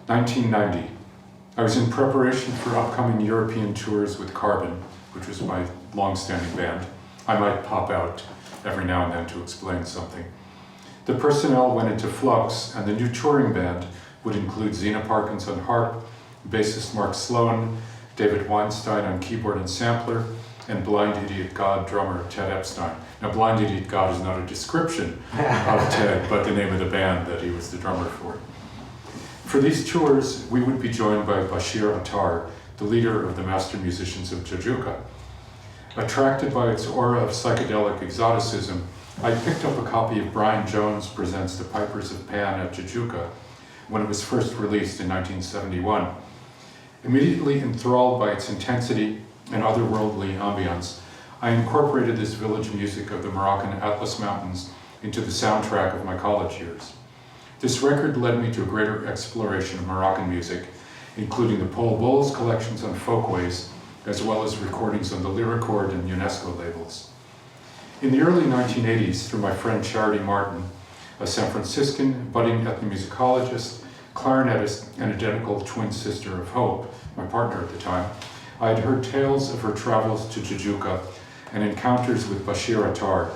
1990. I was in preparation for upcoming European tours with Carbon, which was my long-standing band. I might pop out every now and then to explain something. The personnel went into flux, and the new touring band would include Zena Parkins on harp, bassist Mark Sloan, David Weinstein on keyboard and sampler, and Blind Idiot God drummer Ted Epstein. Now, Blind Idiot God is not a description of Ted, but the name of the band that he was the drummer for. For these tours, we would be joined by Bashir Attar, the leader of the master musicians of Jajuka. Attracted by its aura of psychedelic exoticism, I picked up a copy of Brian Jones Presents The Pipers of Pan at Jajuka when it was first released in 1971. Immediately enthralled by its intensity and otherworldly ambience, I incorporated this village music of the Moroccan Atlas Mountains into the soundtrack of my college years. This record led me to a greater exploration of Moroccan music, including the Paul Bowles collections on Folkways, as well as recordings on the Lyricord and UNESCO labels. In the early 1980s, through my friend Charity Martin, a San Franciscan budding ethnomusicologist, clarinetist, and identical twin sister of Hope, my partner at the time, I had heard tales of her travels to Jajuka and encounters with Bashir Attar,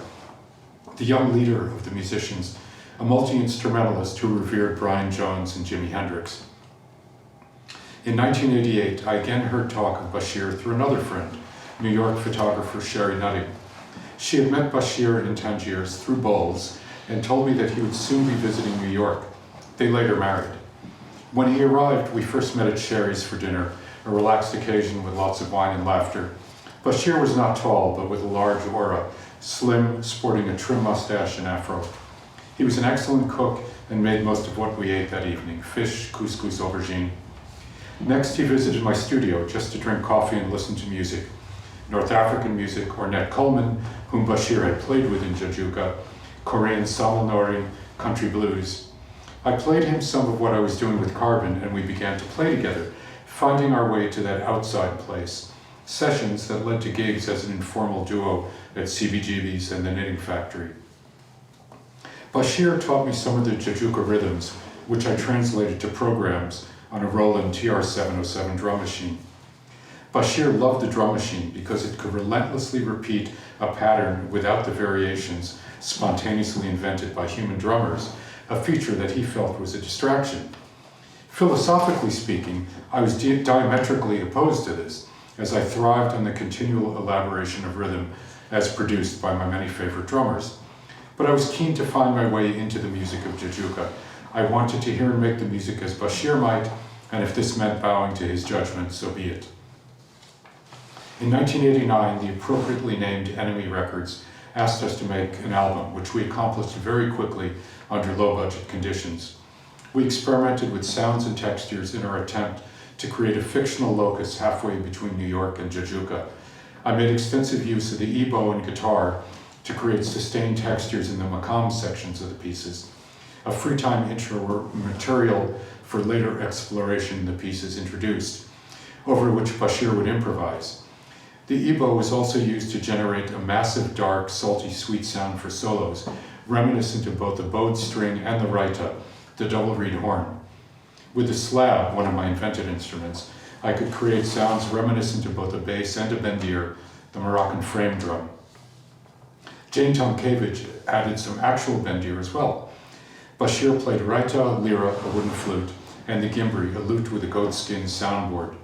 the young leader of the musicians, a multi-instrumentalist who revered Brian Jones and Jimi Hendrix. In 1988, I again heard talk of Bashir through another friend, New York photographer Sherry Nutting. She had met Bashir in Tangiers through Bowles and told me that he would soon be visiting New York. They later married. When he arrived, we first met at Sherry's for dinner, a relaxed occasion with lots of wine and laughter. Bashir was not tall, but with a large aura, slim, sporting a trim mustache and afro. He was an excellent cook and made most of what we ate that evening: fish, couscous, aubergine. Next, he visited my studio just to drink coffee and listen to music. North African music, Ornette Coleman, whom Bashir had played with in Jajuka, Korean salonori, country blues. I played him some of what I was doing with Carbon, and we began to play together, finding our way to that outside place. Sessions that led to gigs as an informal duo at CBGB's and the Knitting Factory. Bashir taught me some of the Jajuka rhythms, which I translated to programs on a Roland TR-707 drum machine. Bashir loved the drum machine because it could relentlessly repeat a pattern without the variations spontaneously invented by human drummers, a feature that he felt was a distraction. Philosophically speaking, I was diametrically opposed to this, as I thrived on the continual elaboration of rhythm as produced by my many favorite drummers. But I was keen to find my way into the music of Jajuka. I wanted to hear and make the music as Bashir might, and if this meant bowing to his judgment, so be it. In 1989, the appropriately named Enemy Records asked us to make an album, which we accomplished very quickly under low-budget conditions. We experimented with sounds and textures in our attempt to create a fictional locus halfway between New York and Jajuka. I made extensive use of the ebow and guitar to create sustained textures in the maqam sections of the pieces, a free-time intro material for later exploration the pieces introduced, over which Bashir would improvise. The ebow was also used to generate a massive, dark, salty, sweet sound for solos, reminiscent of both the bowed string and the raita, the double reed horn. With the slab, one of my invented instruments, I could create sounds reminiscent of both a bass and a bendir, the Moroccan frame drum. Jane Tomkevich added some actual bendir as well. Bashir played raita, lira, a wooden flute, and the gimbri, a lute with a goatskin soundboard.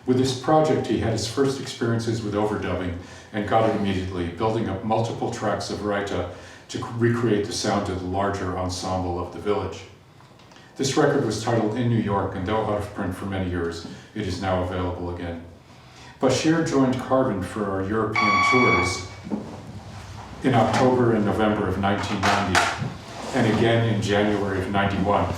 With this project, he had his first experiences with overdubbing and got it immediately, building up multiple tracks of raita to recreate the sound of the larger ensemble of the village. This record was titled In New York, and though out of print for many years, it is now available again. Bashir joined Carbon for our European tours in October and November of 1990, and again in January of 91,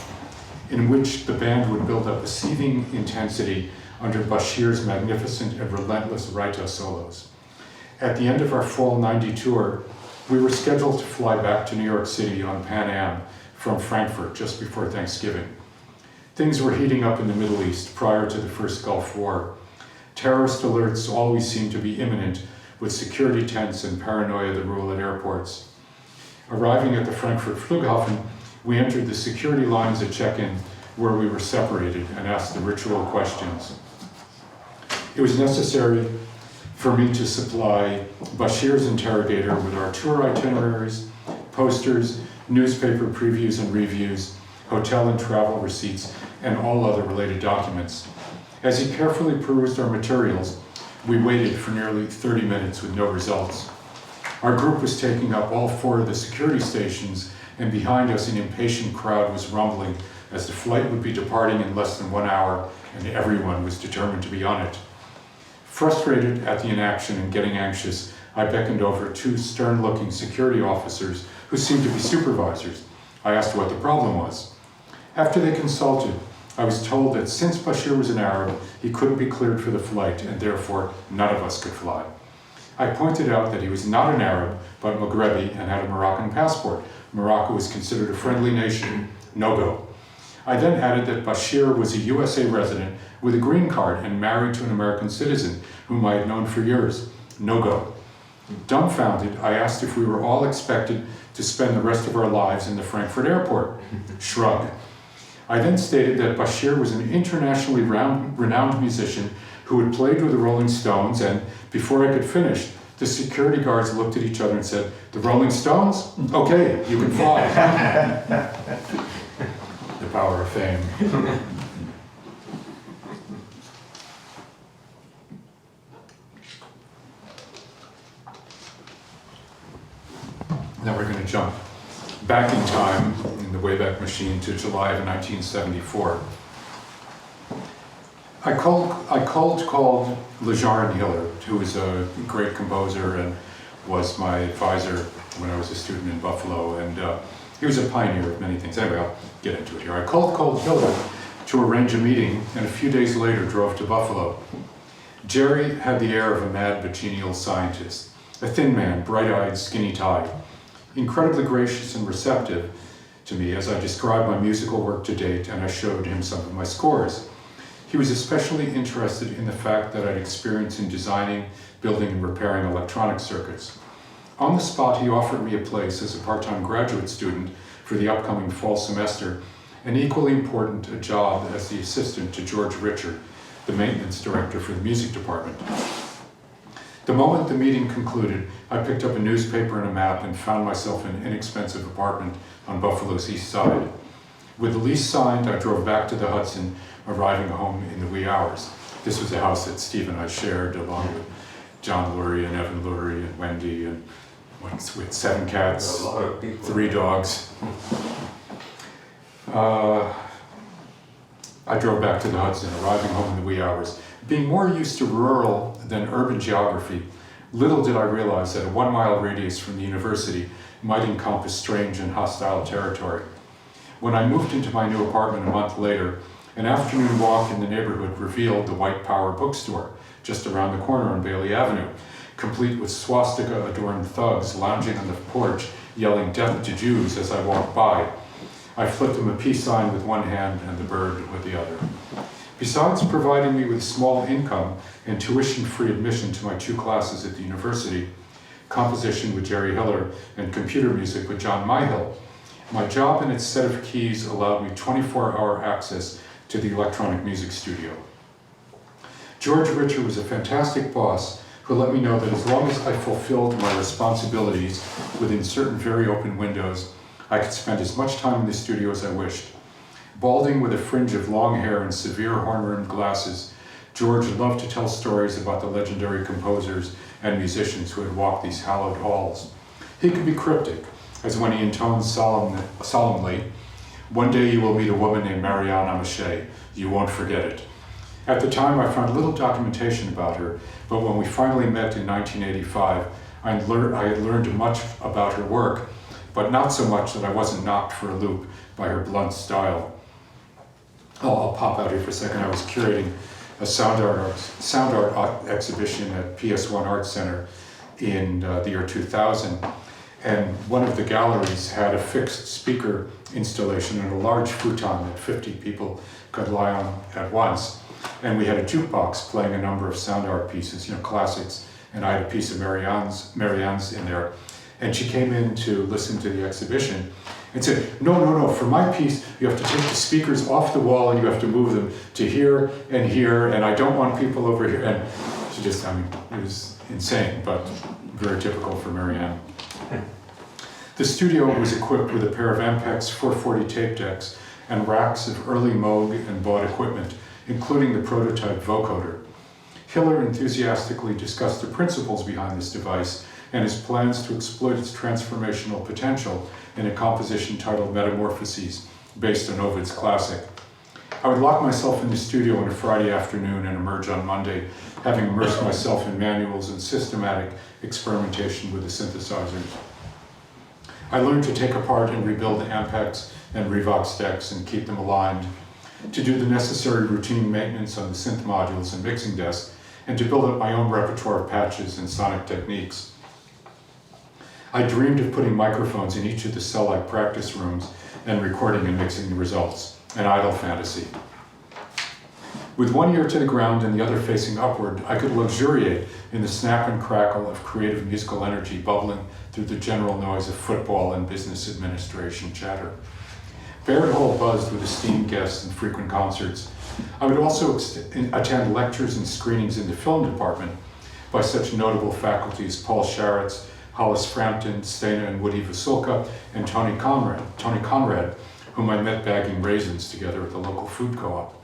in which the band would build up a seething intensity under Bashir's magnificent and relentless raita solos. At the end of our fall 90 tour, we were scheduled to fly back to New York City on Pan Am from Frankfurt just before Thanksgiving. Things were heating up in the Middle East prior to the first Gulf War. Terrorist alerts always seemed to be imminent, with security tents and paranoia the rule at airports. Arriving at the Frankfurt Flughafen, we entered the security lines at check-in, where we were separated and asked the ritual questions. It was necessary for me to supply Bashir's interrogator with our tour itineraries, posters, newspaper previews and reviews, hotel and travel receipts, and all other related documents. As he carefully perused our materials, we waited for nearly 30 minutes with no results. Our group was taking up all 4 of the security stations, and behind us an impatient crowd was rumbling as the flight would be departing in less than 1 hour, and everyone was determined to be on it. Frustrated at the inaction and getting anxious, I beckoned over 2 stern-looking security officers who seemed to be supervisors. I asked what the problem was. After they consulted, I was told that since Bashir was an Arab, he couldn't be cleared for the flight, and therefore none of us could fly. I pointed out that he was not an Arab, but Maghrebi, and had a Moroccan passport. Morocco was considered a friendly nation, no go. I then added that Bashir was a USA resident with a green card and married to an American citizen whom I had known for years, no go. Dumbfounded, I asked if we were all expected to spend the rest of our lives in the Frankfurt airport. Shrug. I then stated that Bashir was an internationally renowned musician who had played with the Rolling Stones, and before I could finish, the security guards looked at each other and said, "The Rolling Stones? Okay, you can fly." The power of fame. Now we're going to jump back in time in the Wayback Machine to July of 1974. I cold called Lejarn Hiller, who was a great composer and was my advisor when I was a student in Buffalo, and he was a pioneer of many things. Anyway, I'll get into it here. I called Hiller to arrange a meeting, and a few days later drove to Buffalo. Jerry had the air of a mad but genial scientist, a thin man, bright-eyed, skinny-tied, incredibly gracious and receptive to me as I described my musical work to date, and I showed him some of my scores. He was especially interested in the fact that I'd experience in designing, building, and repairing electronic circuits. On the spot, he offered me a place as a part-time graduate student for the upcoming fall semester, and equally important, a job as the assistant to George Richard, the maintenance director for the music department. The moment the meeting concluded, I picked up a newspaper and a map and found myself in an inexpensive apartment on Buffalo's east side. With the lease signed, I drove back to the Hudson, arriving home in the wee hours. This was a house that Steve and I shared, along with John Lurie and Evan Lurie and Wendy, and with 7 cats, 3 dogs. I drove back to the Hudson, arriving home in the wee hours. Being more used to rural than urban geography, little did I realize that a 1-mile radius from the university might encompass strange and hostile territory. When I moved into my new apartment a month later, an afternoon walk in the neighborhood revealed the White Power bookstore, just around the corner on Bailey Avenue, complete with swastika-adorned thugs lounging on the porch, yelling "Death to Jews" as I walked by. I flipped them a peace sign with one hand and the bird with the other. Besides providing me with small income and tuition-free admission to my 2 classes at the university, composition with Jerry Hiller and computer music with John Myhill, my job and its set of keys allowed me 24-hour access to the electronic music studio. George Richard was a fantastic boss who let me know that as long as I fulfilled my responsibilities within certain very open windows, I could spend as much time in the studio as I wished. Balding with a fringe of long hair and severe horn-rimmed glasses, George loved to tell stories about the legendary composers and musicians who had walked these hallowed halls. He could be cryptic, as when he intoned solemnly, "One day you will meet a woman named Marianne Amachet. You won't forget it." At the time, I found little documentation about her, but when we finally met in 1985, I had learned much about her work, but not so much that I wasn't knocked for a loop by her blunt style. I'll pop out here for a second. I was curating a sound art exhibition at PS1 Art Center in the year 2000, and one of the galleries had a fixed speaker installation and a large futon that 50 people could lie on at once. And we had a jukebox playing a number of sound art pieces, classics, and I had a piece of Marianne's in there. And she came in to listen to the exhibition and said, no, for my piece, you have to take the speakers off the wall and you have to move them to here, and I don't want people over here. And she just, it was insane, but very typical for Marianne. The studio was equipped with a pair of Ampex 440 tape decks and racks of early Moog and bought equipment, including the prototype vocoder. Hiller enthusiastically discussed the principles behind this device and his plans to exploit its transformational potential in a composition titled Metamorphoses, based on Ovid's classic. I would lock myself in the studio on a Friday afternoon and emerge on Monday, having immersed myself in manuals and systematic experimentation with the synthesizers. I learned to take apart and rebuild the Ampex and Revox decks and keep them aligned, to do the necessary routine maintenance on the synth modules and mixing desk, and to build up my own repertoire of patches and sonic techniques. I dreamed of putting microphones in each of the cell-like practice rooms and recording and mixing the results, an idle fantasy. With one ear to the ground and the other facing upward, I could luxuriate in the snap and crackle of creative musical energy bubbling through the general noise of football and business administration chatter. Baird Hall buzzed with esteemed guests and frequent concerts. I would also attend lectures and screenings in the film department by such notable faculty as Paul Sharits, Hollis Frampton, Stena and Woody Vasulka, and Tony Conrad, whom I met bagging raisins together at the local food co-op.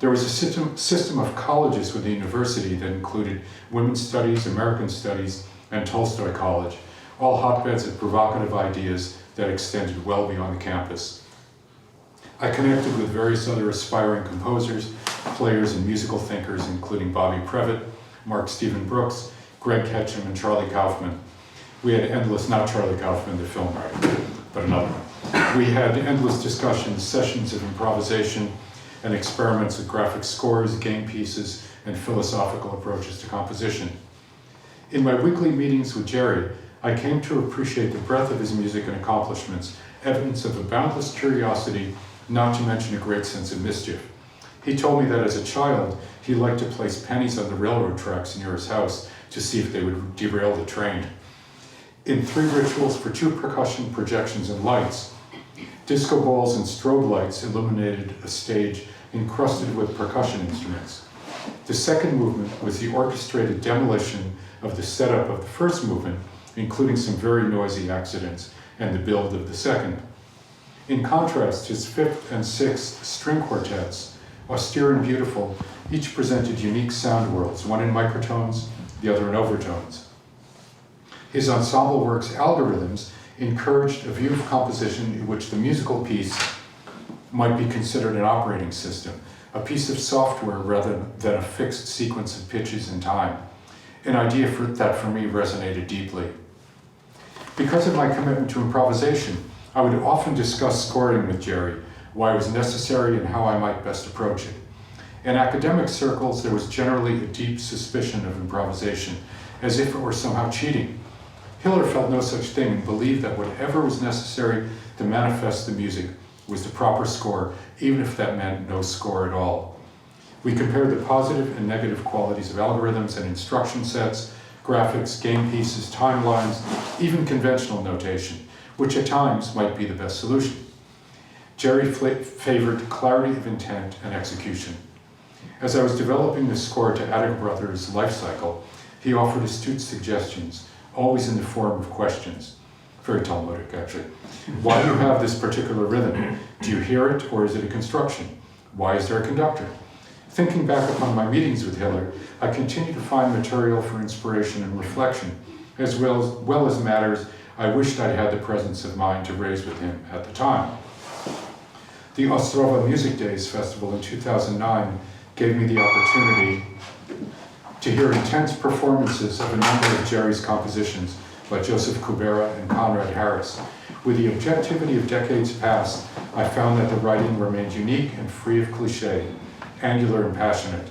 There was a system of colleges with the university that included Women's Studies, American Studies, and Tolstoy College, all hotbeds of provocative ideas that extended well beyond the campus. I connected with various other aspiring composers, players, and musical thinkers, including Bobby Previtt, Mark Stephen Brooks, Greg Ketchum, and Charlie Kaufman. We had endless, not Charlie Kaufman, the film writer, but another one. We had endless discussions, sessions of improvisation, and experiments with graphic scores, game pieces, and philosophical approaches to composition. In my weekly meetings with Jerry, I came to appreciate the breadth of his music and accomplishments, evidence of a boundless curiosity, not to mention a great sense of mischief. He told me that as a child, he liked to place pennies on the railroad tracks near his house to see if they would derail the train. In 3 rituals for 2 percussion projections and lights, disco balls and strobe lights illuminated a stage encrusted with percussion instruments. The second movement was the orchestrated demolition of the setup of the first movement, including some very noisy accidents, and the build of the second. In contrast, his 5th and 6th string quartets, austere and beautiful, each presented unique sound worlds, one in microtones, the other in overtones. His ensemble works algorithms encouraged a view of composition in which the musical piece might be considered an operating system, a piece of software rather than a fixed sequence of pitches and time, an idea that for me resonated deeply. Because of my commitment to improvisation, I would often discuss scoring with Jerry, why it was necessary and how I might best approach it. In academic circles, there was generally a deep suspicion of improvisation, as if it were somehow cheating. Hiller felt no such thing and believed that whatever was necessary to manifest the music was the proper score, even if that meant no score at all. We compared the positive and negative qualities of algorithms and instruction sets, graphics, game pieces, timelines, even conventional notation, which at times might be the best solution. Jerry favored clarity of intent and execution. As I was developing the score to Attic Brothers' Life Cycle, he offered astute suggestions, always in the form of questions. Very Talmudic, actually. Why do you have this particular rhythm? Do you hear it, or is it a construction? Why is there a conductor? Thinking back upon my meetings with Hiller, I continue to find material for inspiration and reflection, as well as matters I wished I had the presence of mind to raise with him at the time. The Ostrova Music Days Festival in 2009 gave me the opportunity to hear intense performances of a number of Jerry's compositions by Joseph Kubera and Conrad Harris. With the objectivity of decades past, I found that the writing remained unique and free of cliché, angular and passionate.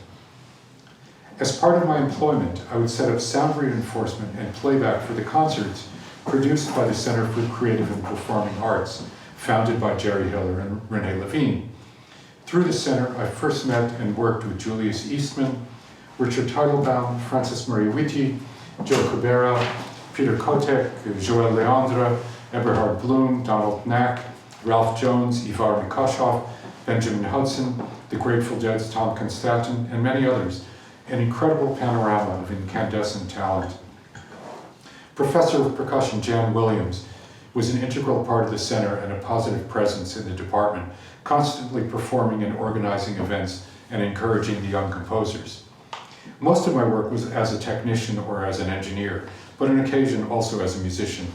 As part of my employment, I would set up sound reinforcement and playback for the concerts produced by the Center for Creative and Performing Arts, founded by Jerry Hiller and Renee Levine. Through the center, I first met and worked with Julius Eastman, Richard Teitelbaum, Francis Marie Witty, Joe Cabrera, Peter Kotek, Joël Leandre, Eberhard Bloom, Donald Knack, Ralph Jones, Ivar Nikoshoff, Benjamin Hudson, the Grateful Dead's Tom Constantin, and many others, an incredible panorama of incandescent talent. Professor of percussion Jan Williams was an integral part of the center and a positive presence in the department, constantly performing and organizing events and encouraging the young composers. Most of my work was as a technician or as an engineer, but on occasion also as a musician.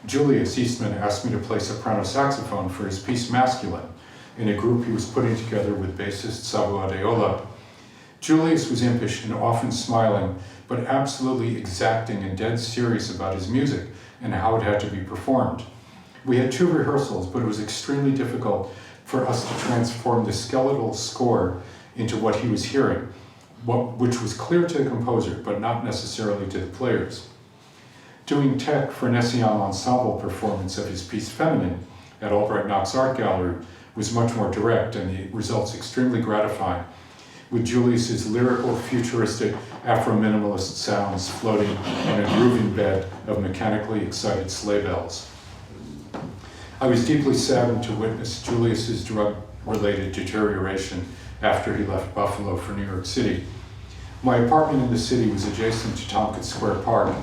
Julius Eastman asked me to play soprano saxophone for his piece Masculine in a group he was putting together with bassist Sabo Adeola. Julius was impish and often smiling, but absolutely exacting and dead serious about his music and how it had to be performed. We had 2 rehearsals, but it was extremely difficult for us to transform the skeletal score into what he was hearing, which was clear to the composer, but not necessarily to the players. Doing tech for an Essian ensemble performance of his piece Feminine at Albright Knox Art Gallery was much more direct and the results extremely gratifying, with Julius's lyrical, futuristic, Afro-minimalist sounds floating on a grooving bed of mechanically excited sleigh bells. I was deeply saddened to witness Julius's drug-related deterioration after he left Buffalo for New York City. My apartment in the city was adjacent to Tompkins Square Park,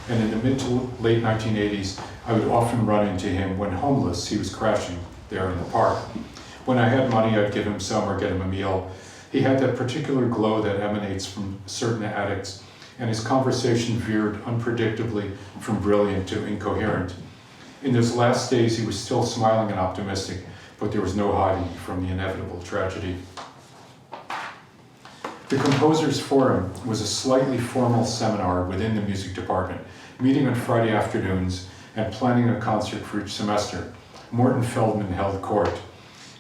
and in the mid to late 1980s, I would often run into him when homeless. He was crashing there in the park. When I had money, I'd give him some or get him a meal. He had that particular glow that emanates from certain addicts, and his conversation veered unpredictably from brilliant to incoherent. In those last days, he was still smiling and optimistic, but there was no hiding from the inevitable tragedy. The Composers Forum was a slightly formal seminar within the music department, meeting on Friday afternoons and planning a concert for each semester. Morton Feldman held court.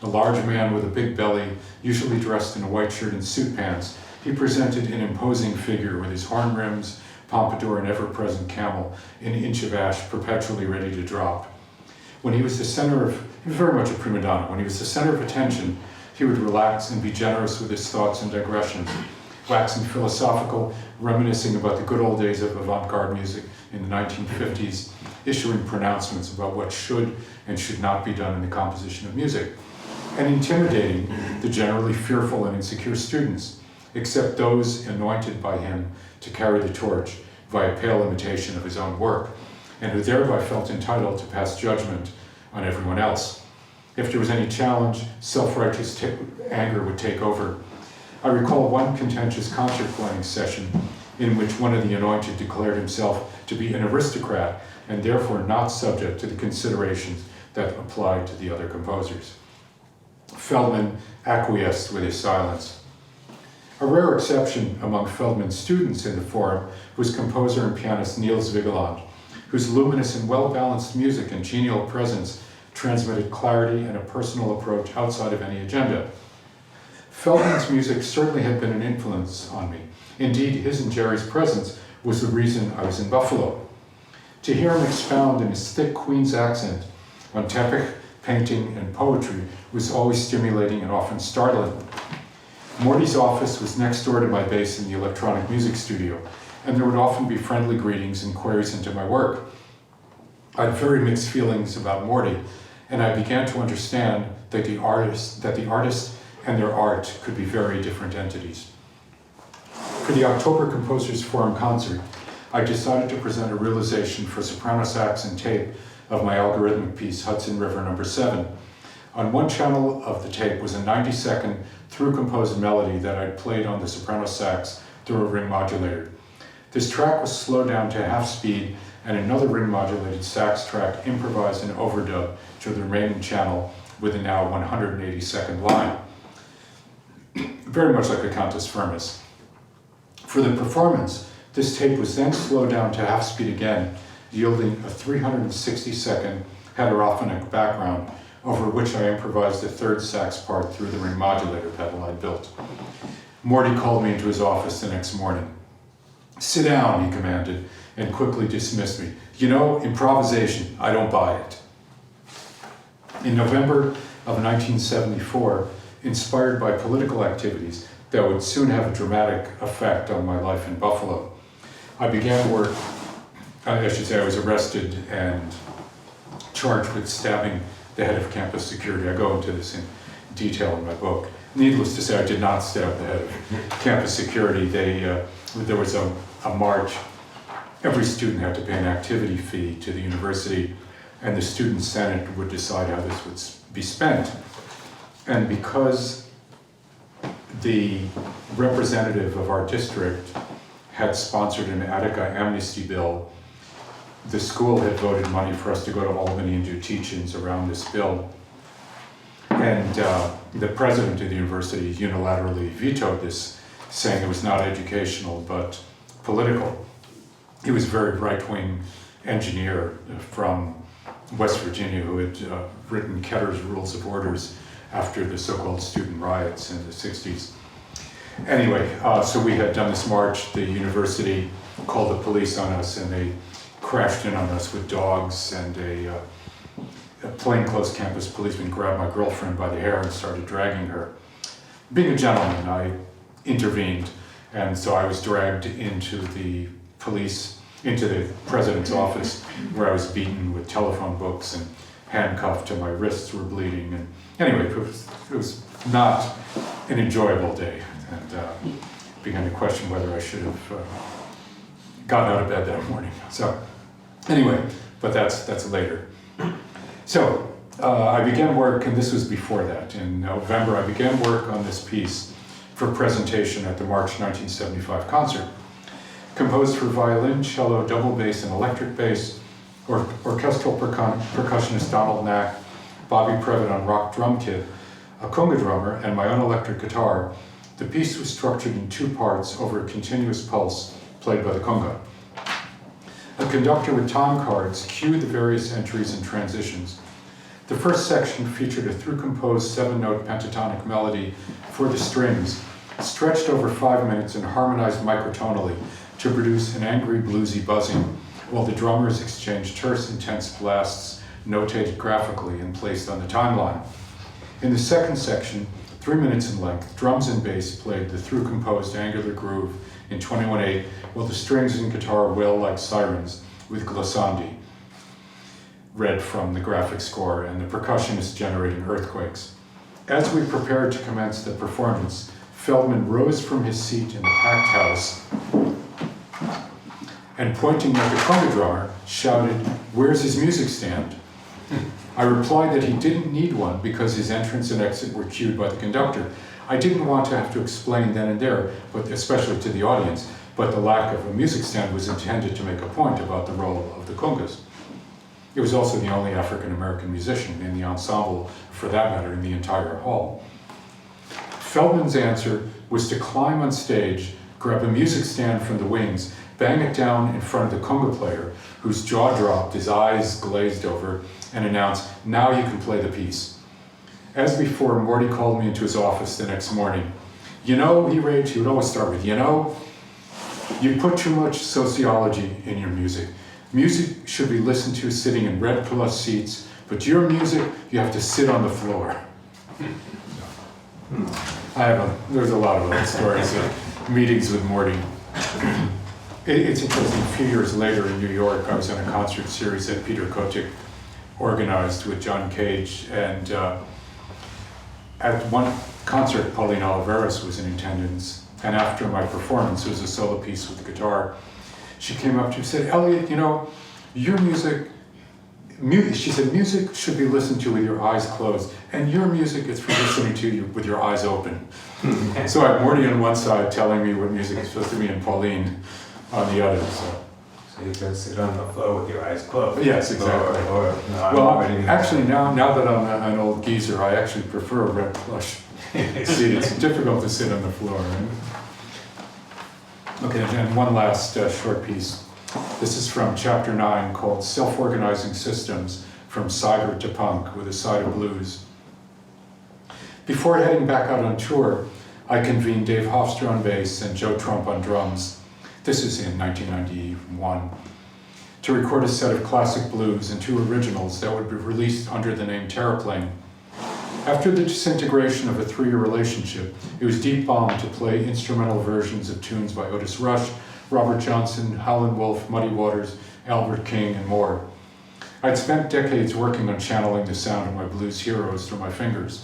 A large man with a big belly, usually dressed in a white shirt and suit pants, he presented an imposing figure with his horn rims, pompadour, and ever-present camel, an inch of ash perpetually ready to drop. He was very much a prima donna. When he was the center of attention, he would relax and be generous with his thoughts and digressions, waxing philosophical, reminiscing about the good old days of avant-garde music in the 1950s, issuing pronouncements about what should and should not be done in the composition of music, and intimidating the generally fearful and insecure students, except those anointed by him to carry the torch via pale imitation of his own work, and who thereby felt entitled to pass judgment on everyone else. If there was any challenge, self-righteous anger would take over. I recall one contentious concert planning session in which one of the anointed declared himself to be an aristocrat and therefore not subject to the considerations that applied to the other composers. Feldman acquiesced with his silence. A rare exception among Feldman's students in the forum was composer and pianist Niels Vigeland, whose luminous and well-balanced music and genial presence transmitted clarity and a personal approach outside of any agenda. Feldman's music certainly had been an influence on me. Indeed, his and Jerry's presence was the reason I was in Buffalo. To hear him expound in his thick Queen's accent on teppich, painting, and poetry was always stimulating and often startling. Morty's office was next door to my base in the electronic music studio, and there would often be friendly greetings and queries into my work. I had very mixed feelings about Morty, and I began to understand that the artist and their art could be very different entities. For the October Composers Forum concert, I decided to present a realization for soprano sax and tape of my algorithmic piece, Hudson River No. 7. On one channel of the tape was a 90-second through-composed melody that I'd played on the soprano sax through a ring modulator. This track was slowed down to half speed, and another ring-modulated sax track improvised an overdub to the remaining channel with a now 180-second line. Very much like a Countess Firmus. For the performance, this tape was then slowed down to half speed again, yielding a 360-second heterophonic background over which I improvised a third sax part through the ring modulator pedal I'd built. Morty called me into his office the next morning. "Sit down," he commanded, and quickly dismissed me. "You know, improvisation, I don't buy it." In November of 1974, inspired by political activities that would soon have a dramatic effect on my life in Buffalo. I began work, I should say I was arrested and charged with stabbing the head of campus security. I go into this in detail in my book. Needless to say, I did not stab the head of campus security. There was a march. Every student had to pay an activity fee to the university, and the student senate would decide how this would be spent. And because the representative of our district had sponsored an Attica amnesty bill, the school had voted money for us to go to Albany and do teach-ins around this bill. And the president of the university unilaterally vetoed this, saying it was not educational but political. He was a very right-wing engineer from West Virginia who had written Ketter's Rules of Orders after the so-called student riots in the 60s. Anyway, so we had done this march. The university called the police on us, and they crashed in on us with dogs, and a plainclothes campus policeman grabbed my girlfriend by the hair and started dragging her. Being a gentleman, I intervened, and so I was dragged into the president's office, where I was beaten with telephone books and handcuffed and my wrists were bleeding. And anyway, it was not an enjoyable day, and began to question whether I should have gotten out of bed that morning. So anyway, but that's later. So I began work, and this was before that. In November, I began work on this piece for presentation at the March 1975 concert. Composed for violin, cello, double bass, and electric bass, orchestral percussionist Donald Knack, Bobby Previn on rock drum kit, a conga drummer, and my own electric guitar, the piece was structured in two parts over a continuous pulse played by the conga. A conductor with time cards cued the various entries and transitions. The first section featured a through-composed 7-note pentatonic melody for the strings, stretched over 5 minutes and harmonized microtonally to produce an angry bluesy buzzing, while the drummers exchanged terse, intense blasts, notated graphically and placed on the timeline. In the second section, 3 minutes in length, drums and bass played the through-composed angular groove in 21/8, while the strings and guitar wail like sirens with glissandi, read from the graphic score, and the percussionist generating earthquakes. As we prepared to commence the performance, Feldman rose from his seat in the packed house and, pointing at the conga drummer, shouted, "Where's his music stand?" I replied that he didn't need one because his entrance and exit were cued by the conductor. I didn't want to have to explain then and there, but especially to the audience, but the lack of a music stand was intended to make a point about the role of the congas. It was also the only African-American musician in the ensemble, for that matter, in the entire hall. Feldman's answer was to climb on stage, grab a music stand from the wings, bang it down in front of the conga player, whose jaw dropped, his eyes glazed over, and announce, "Now you can play the piece." As before, Morty called me into his office the next morning. "You know," he raged, he would always start with, "You know, you put too much sociology in your music. Music should be listened to sitting in red plush seats, but your music, you have to sit on the floor." There's a lot of other stories of meetings with Morty. It's interesting, a few years later in New York, I was in a concert series that Peter Kotick organized with John Cage, and at one concert, Pauline Oliveros was in attendance, and after my performance, it was a solo piece with the guitar, she came up to me and said, "Elliott, you know, your music," she said, "music should be listened to with your eyes closed, and your music is for listening to you with your eyes open." So I have Morty on one side telling me what music is supposed to be, and Pauline on the other. So you can sit on the floor with your eyes closed. Yes, exactly. Actually, now that I'm an old geezer, I actually prefer a red plush seat. It's difficult to sit on the floor. Right? Okay, and one last short piece. This is from chapter 9 called Self-Organizing Systems from Cyber to Punk with a Side of Blues. Before heading back out on tour, I convened Dave Hofstra on bass and Joe Trump on drums. This is in 1991, to record a set of classic blues and 2 originals that would be released under the name Terraplane. After the disintegration of a 3-year relationship, it was deep balm to play instrumental versions of tunes by Otis Rush, Robert Johnson, Howlin' Wolf, Muddy Waters, Albert King, and more. I'd spent decades working on channeling the sound of my blues heroes through my fingers.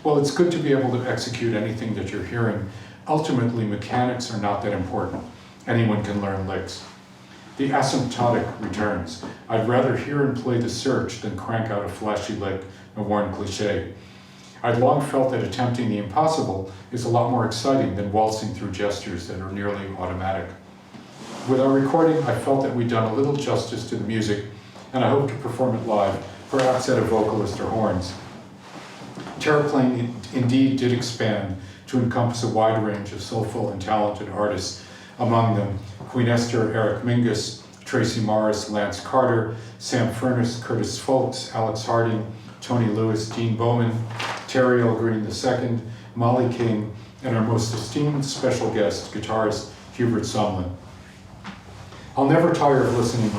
While it's good to be able to execute anything that you're hearing, ultimately mechanics are not that important. Anyone can learn licks. The asymptotic returns. I'd rather hear and play the search than crank out a flashy lick, a worn cliche. I'd long felt that attempting the impossible is a lot more exciting than waltzing through gestures that are nearly automatic. With our recording, I felt that we'd done a little justice to the music, and I hope to perform it live, perhaps at a vocalist or horns. Terraplane indeed did expand to encompass a wide range of soulful and talented artists, among them Queen Esther, Eric Mingus, Tracy Morris, Lance Carter, Sam Furness, Curtis Folks, Alex Harding, Tony Lewis, Dean Bowman, Terry L. Green II, Molly King, and our most esteemed special guest, guitarist Hubert Sumlin. I'll never tire of listening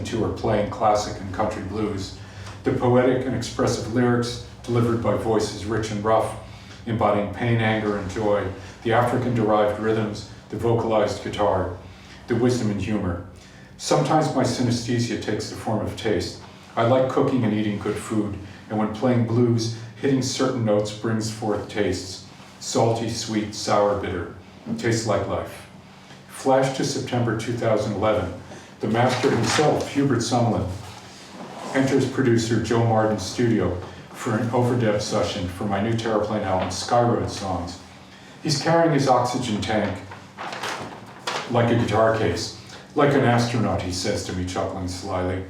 to or playing classic and country blues. The poetic and expressive lyrics delivered by voices rich and rough, embodying pain, anger, and joy, the African-derived rhythms, the vocalized guitar, the wisdom and humor. Sometimes my synesthesia takes the form of taste. I like cooking and eating good food, and when playing blues, hitting certain notes brings forth tastes. Salty, sweet, sour, bitter. Tastes like life. Flash to September 2011. The master himself, Hubert Sumlin, enters producer Joe Martin's studio for an overdub session for my new Terraplane album, Skyroad Songs. He's carrying his oxygen tank like a guitar case. Like an astronaut, he says to me, chuckling slyly.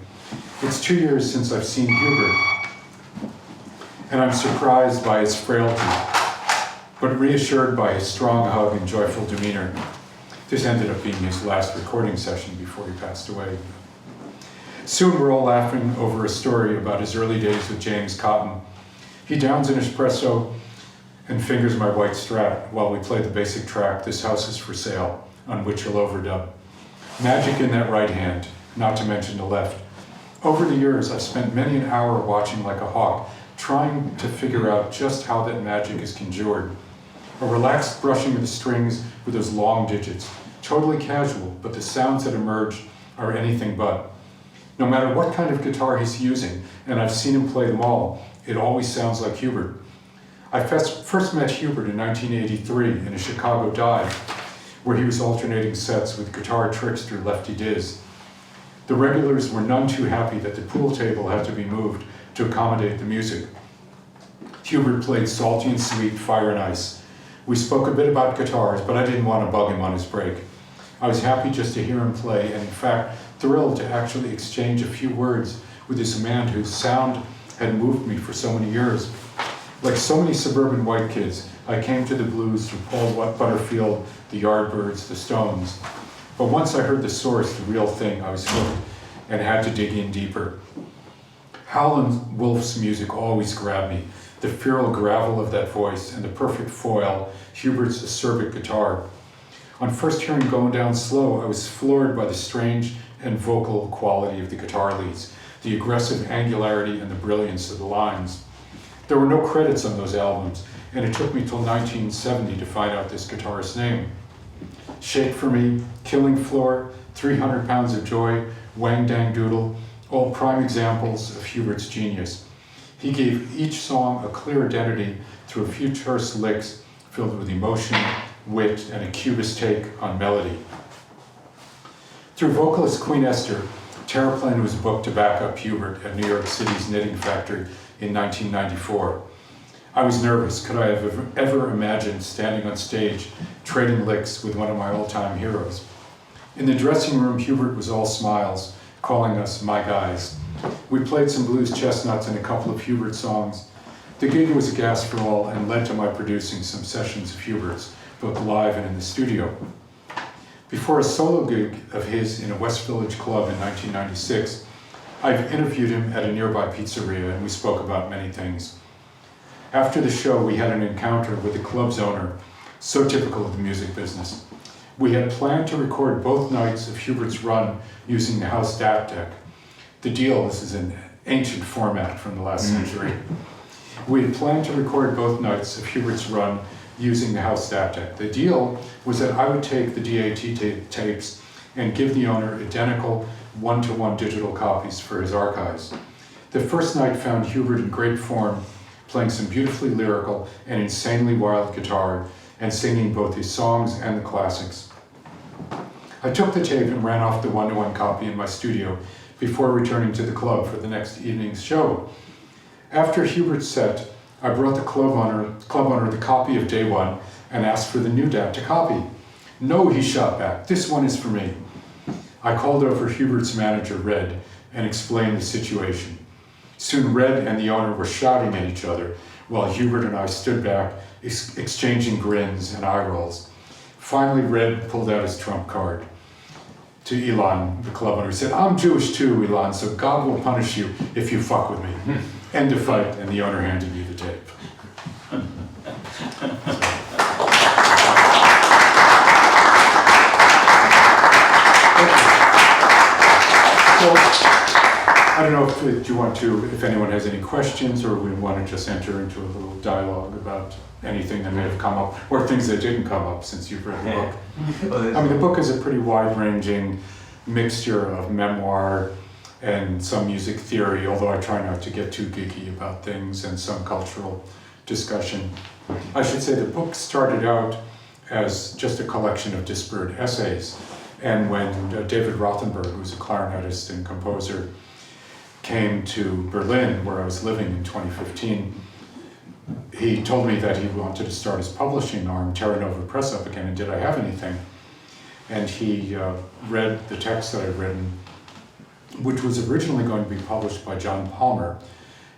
It's 2 years since I've seen Hubert, and I'm surprised by his frailty, but reassured by his strong hug and joyful demeanor. This ended up being his last recording session before he passed away. Soon we're all laughing over a story about his early days with James Cotton. He downs an espresso and fingers my white Strat while we play the basic track, This House is for Sale, on which he'll overdub. Magic in that right hand, not to mention the left. Over the years, I've spent many an hour watching like a hawk, trying to figure out just how that magic is conjured. A relaxed brushing of the strings with those long digits, totally casual, but the sounds that emerge are anything but. No matter what kind of guitar he's using, and I've seen him play them all, it always sounds like Hubert. I first met Hubert in 1983 in a Chicago dive, where he was alternating sets with guitar trickster Lefty Diz. The regulars were none too happy that the pool table had to be moved to accommodate the music. Hubert played salty and sweet, fire and ice. We spoke a bit about guitars, but I didn't want to bug him on his break. I was happy just to hear him play, and in fact, thrilled to actually exchange a few words with this man whose sound had moved me for so many years. Like so many suburban white kids, I came to the blues through Paul Butterfield, the Yardbirds, the Stones. But once I heard the source, the real thing, I was hooked and had to dig in deeper. Howlin' Wolf's music always grabbed me, the feral gravel of that voice and the perfect foil, Hubert's acerbic guitar. On first hearing Going Down Slow, I was floored by the strange and vocal quality of the guitar leads, the aggressive angularity and the brilliance of the lines. There were no credits on those albums, and it took me till 1970 to find out this guitarist's name. Shake for Me, Killing Floor, 300 Pounds of Joy, Wang Dang Doodle, all prime examples of Hubert's genius. He gave each song a clear identity through a few terse licks filled with emotion, wit, and a cubist take on melody. Through vocalist Queen Esther, Terraplane was booked to back up Hubert at New York City's Knitting Factory in 1994. I was nervous. Could I have ever imagined standing on stage, trading licks with one of my all-time heroes? In the dressing room, Hubert was all smiles, calling us my guys. We played some blues chestnuts and a couple of Hubert songs. The gig was a gas for all and led to my producing some sessions of Hubert's, both live and in the studio. Before a solo gig of his in a West Village club in 1996, I've interviewed him at a nearby pizzeria and we spoke about many things. After the show, we had an encounter with the club's owner, so typical of the music business. We had planned to record both nights of Hubert's run using the house DAT deck. The deal, this is an ancient format from the last century. We had planned to record both nights of Hubert's run using the house DAT deck. The deal was that I would take the DAT tapes and give the owner identical one-to-one digital copies for his archives. The first night found Hubert in great form, playing some beautifully lyrical and insanely wild guitar and singing both his songs and the classics. I took the tape and ran off the one-to-one copy in my studio before returning to the club for the next evening's show. After Hubert's set, I brought the club owner the copy of day one and asked for the new DAT to copy. "No," he shot back, "this one is for me." I called over Hubert's manager, Red, and explained the situation. Soon Red and the owner were shouting at each other, while Hubert and I stood back, exchanging grins and eye rolls. Finally, Red pulled out his trump card. To Elon, the club owner, he said, "I'm Jewish too, Elon, so God will punish you if you fuck with me." End of fight, and the owner handed me the tape. So, I don't know if anyone has any questions, or we want to just enter into a little dialogue about anything that may have come up, or things that didn't come up since you've read the book. I mean, the book is a pretty wide-ranging mixture of memoir and some music theory, although I try not to get too geeky about things, and some cultural discussion. I should say the book started out as just a collection of disparate essays, and when David Rothenberg, who's a clarinetist and composer, came to Berlin, where I was living in 2015, he told me that he wanted to start his publishing arm, Terra Nova Press, up again, and did I have anything? And he read the text that I'd written, which was originally going to be published by John Palmer,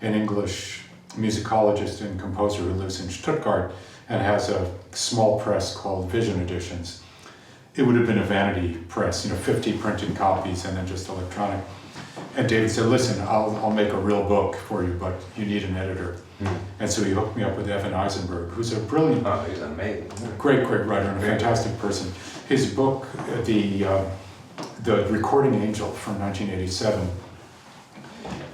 an English musicologist and composer who lives in Stuttgart and has a small press called Vision Editions. It would have been a vanity press, 50 printed copies and then just electronic. And David said, "Listen, I'll make a real book for you, but you need an editor." And so he hooked me up with Evan Eisenberg, who's a brilliant, He's amazing. great writer and a fantastic person. His book, the Recording Angel from 1987,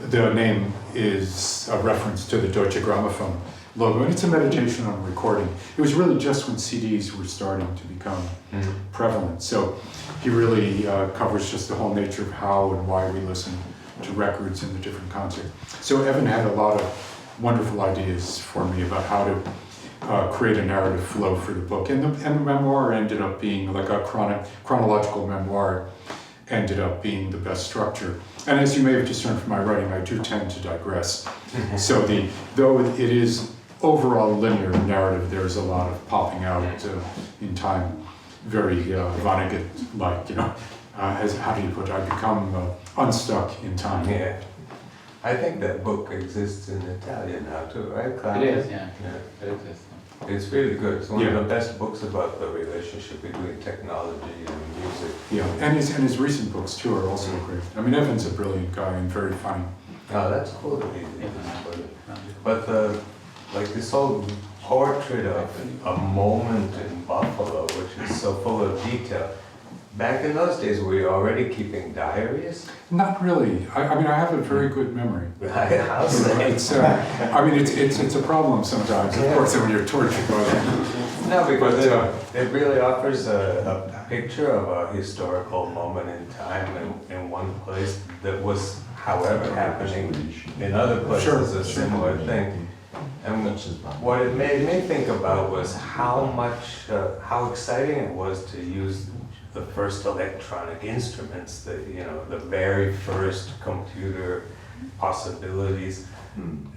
the name is a reference to the Deutsche Grammophon logo, and it's a meditation on recording. It was really just when CDs were starting to become prevalent. So he really covers just the whole nature of how and why we listen to records and the different concerts. So Evan had a lot of wonderful ideas for me about how to create a narrative flow for the book. And the memoir ended up being like a chronological memoir, ended up being the best structure. And as you may have discerned from my writing, I do tend to digress. So though it is overall linear narrative, there's a lot of popping out in time, very Vonnegut-like, how do you put it? I become unstuck in time. Yeah. I think that book exists in Italian now too, right? It is, yeah. It exists. It's really good. It's one of the best books about the relationship between technology and music. Yeah, and his recent books too are also great. I mean, Evan's a brilliant guy and very funny. Oh, that's cool to read. But this whole portrait of a moment in Buffalo, which is so full of detail. Back in those days, were you already keeping diaries? Not really. I mean, I have a very good memory. I'll say. It's a problem sometimes, of course, when you're tortured by that. No, because it really offers a picture of a historical moment in time in one place that was, however, happening in other places, a similar thing. And what it made me think about was how exciting it was to use the first electronic instruments, the very first computer possibilities,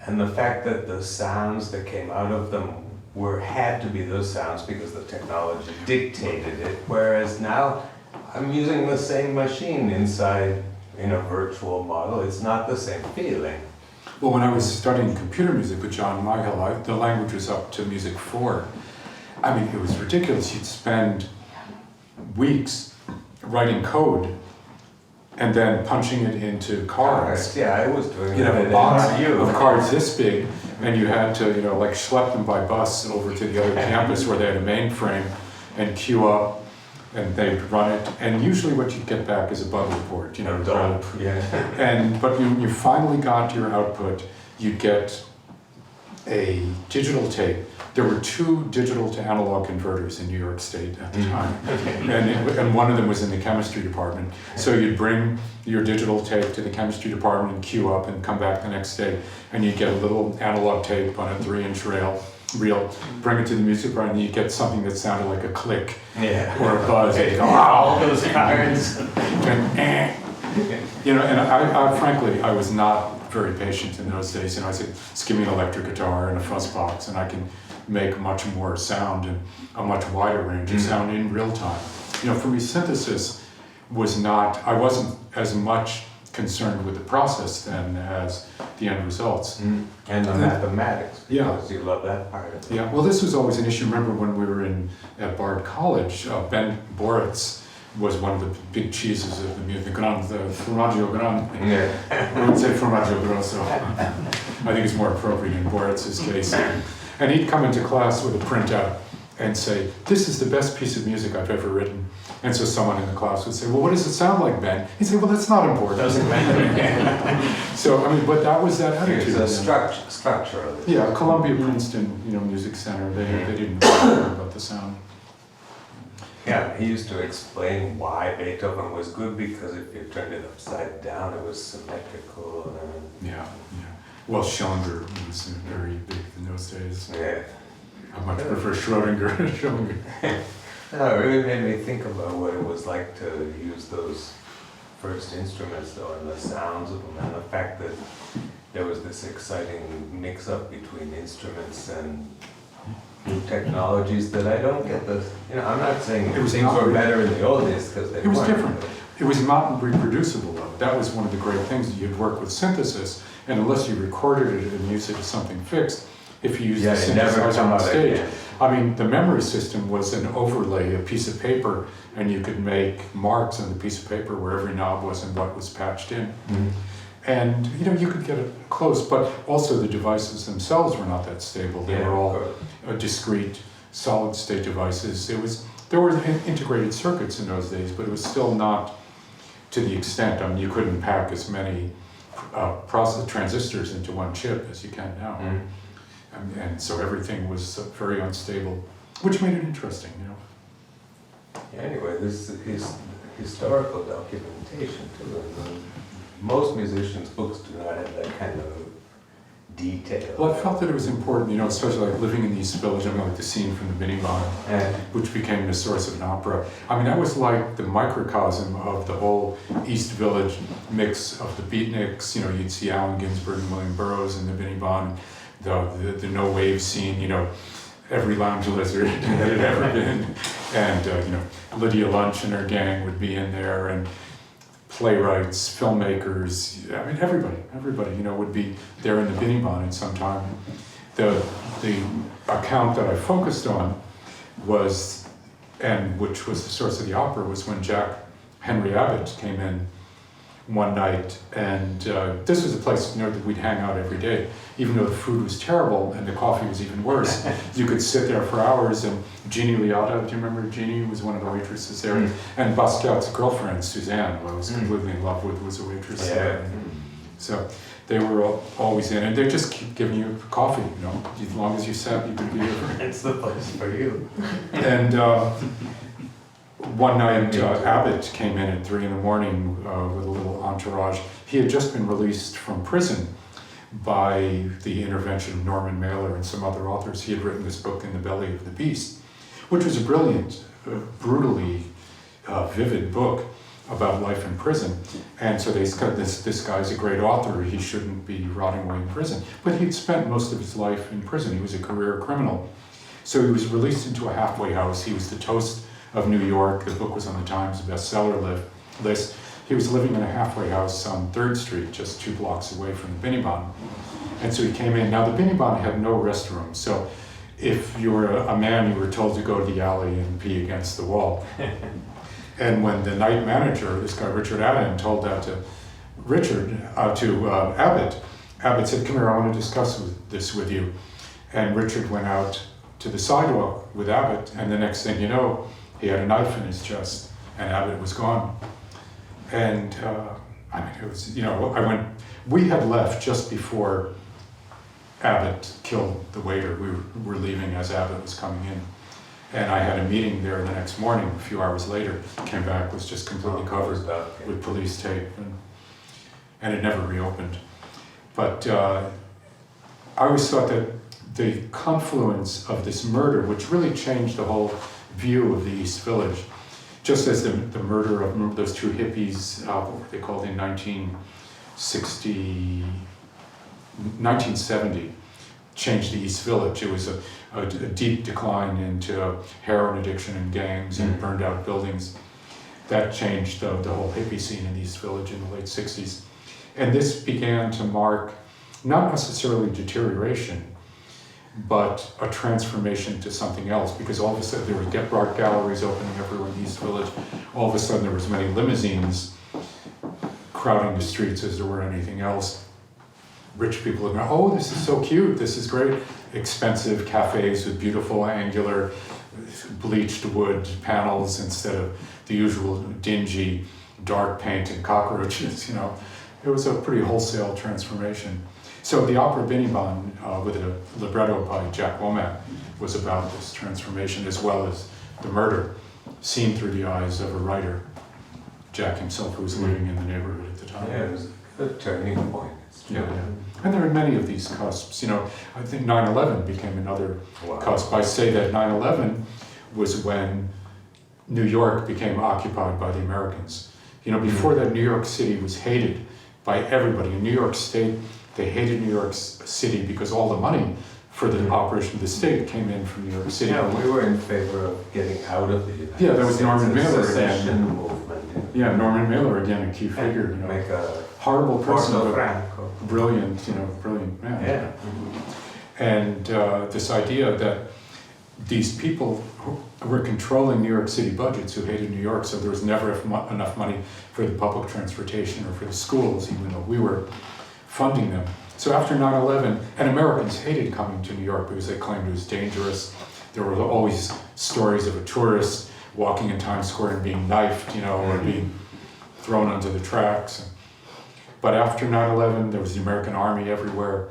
and the fact that the sounds that came out of them had to be those sounds because the technology dictated it, whereas now I'm using the same machine inside in a virtual model. It's not the same feeling. Well, when I was studying computer music with John Myhill, the language was up to Music 4. I mean, it was ridiculous. You'd spend weeks writing code and then punching it into cards. Yeah, I was doing You'd have a box of cards this big, and you had to, schlep them by bus over to the other campus where they had a mainframe and queue up and they'd run it, and usually what you'd get back is a bug report, you know. Dope, yeah. But when you finally got your output, you'd get a digital tape. There were 2 digital to analog converters in New York State at the time, and one of them was in the chemistry department. So you'd bring your digital tape to the chemistry department and queue up and come back the next day, and you'd get a little analog tape on a 3-inch reel, bring it to the music bar, and you'd get something that sounded like a click or a buzz. Okay. All those cards. And, you know, and I frankly, I was not very patient in those days. You know, I said, just give me an electric guitar and a fuzz box, and I can make much more sound and a much wider range of sound in real time. You know, for me, synthesis was not, I wasn't as much concerned with the process then as the end results. And the mathematics, Yeah. because you love that part of it. Yeah, well, this was always an issue. Remember when we were at Bard College, Ben Boritz was one of the big cheeses of the music, the formaggio grande. Yeah. I would say formaggio grosso. I think it's more appropriate in Boritz's case. And he'd come into class with a printout and say, this is the best piece of music I've ever written. And so someone in the class would say, well, what does it sound like, Ben? He'd say, well, that's not important. Doesn't matter. So, I mean, but that was that attitude. It's a structure. Yeah, Columbia, Princeton, you know, Music Center, they didn't care about the sound. Yeah, he used to explain why Beethoven was good, because if you turned it upside down, it was symmetrical. Yeah. Well, Schillinger was very big in those days. Yeah. I much prefer Schillinger. No, it really made me think about what it was like to use those first instruments, though, and the sounds of them, and the fact that there was this exciting mix-up between instruments and new technologies that I don't get the, you know, I'm not saying It was things not were re- better in the old days, because they It was weren't. different. It was not reproducible, though. That was one of the great things. You'd work with synthesis, and unless you recorded it and used it as something fixed, if you used the it never synthesizer come on out stage. again. I mean, the memory system was an overlay, a piece of paper, and you could make marks on the piece of paper where every knob was and what was patched in. And, you know, you could get it close, but also the devices themselves were not that stable. They were all discrete, solid-state devices. There were integrated circuits in those days, but it was still not to the extent. I mean, you couldn't pack as many process transistors into one chip as you can now. And so everything was very unstable, which made it interesting, you know. Anyway, this is historical documentation too, and most musicians' books do not have that kind of detail. Well, I felt that it was important, you know, especially like living in the East Village. I mean, like the scene from the Minivan, which became the source of an opera. I mean, that was like the microcosm of the whole East Village mix of the beatniks. You know, you'd see Allen Ginsberg and William Burroughs in the Minivan, the no wave scene, you know, every lounge lizard that had ever been, and you know, Lydia Lunch and her gang would be in there, and playwrights, filmmakers, I mean, everybody, you know, would be there in the Minivan at some time. The account that I focused on was, and which was the source of the opera, was when Jack Henry Abbott came in one night, and this was a place, you know, that we'd hang out every day. Even though the food was terrible and the coffee was even worse, you could sit there for hours. And Jeannie Liotta, do you remember Jeannie? Was one of the waitresses there. And Basquiat's girlfriend, Suzanne, who I was completely in love with, was a waitress there. So they were always in, and they just keep giving you coffee, you know, as long as you sat, you could be there. It's the place for you. And one night, Abbott came in at 3 a.m. With a little entourage. He had just been released from prison by the intervention of Norman Mailer and some other authors. He had written this book, In the Belly of the Beast, which was a brilliant, brutally vivid book about life in prison. And so they said, this guy's a great author, he shouldn't be rotting away in prison. But he'd spent most of his life in prison. He was a career criminal. So he was released into a halfway house. He was the toast of New York. The book was on the Times bestseller list. He was living in a halfway house on 3rd Street, just 2 blocks away from the Biniban. And so he came in. Now the Biniban had no restroom, so if you were a man, you were told to go to the alley and pee against the wall. And when the night manager, this guy Richard Allen, told that to Abbott, Abbott said, "Come here, I want to discuss this with you." And Richard went out to the sidewalk with Abbott, and the next thing you know, He had a knife in his chest, and Abbott was gone. And I mean, it was, you know, we had left just before Abbott killed the waiter. We were leaving as Abbott was coming in. And I had a meeting there the next morning, a few hours later, came back, was just completely covered with police tape, and it never reopened. But I always thought that the confluence of this murder, which really changed the whole view of the East Village, just as the murder of those two hippies, what were they called, in 1970, changed the East Village. It was a deep decline into heroin addiction and gangs and burned out buildings. That changed the whole hippie scene in the East Village in the late 60s. And this began to mark not necessarily deterioration, but a transformation to something else, because all of a sudden there were art galleries opening everywhere in the East Village. All of a sudden there was many limousines crowding the streets as there were anything else. Rich people are going, oh, this is so cute, this is great. Expensive cafes with beautiful angular bleached wood panels instead of the usual dingy dark paint and cockroaches, you know. It was a pretty wholesale transformation. So the opera Biniban, with a libretto by Jack Womack, was about this transformation as well as the murder, seen through the eyes of a writer, Jack himself, who was living in the neighborhood at the time. Yeah, it was a turning point. Yeah. And there are many of these cusps. You know, I think 9/11 became another cusp. I say that 9/11 was when New York became occupied by the Americans. You know, before that, New York City was hated by everybody. In New York State, they hated New York City because all the money for the operation of the state came in from New York City. Yeah, we were in favor of getting out of the United Yeah, that was States. Norman Mailer Secession again. movement. Yeah, Norman Mailer again, a key figure. You know, Make a horrible person, Porto but Franco. brilliant, you know, brilliant man. Yeah. And this idea that these people who were controlling New York City budgets, who hated New York, so there was never enough money for the public transportation or for the schools, even though we were funding them. So after 9/11, and Americans hated coming to New York because they claimed it was dangerous. There were always stories of a tourist walking in Times Square and being knifed, you know, or being thrown onto the tracks. But after 9/11, there was the American Army everywhere.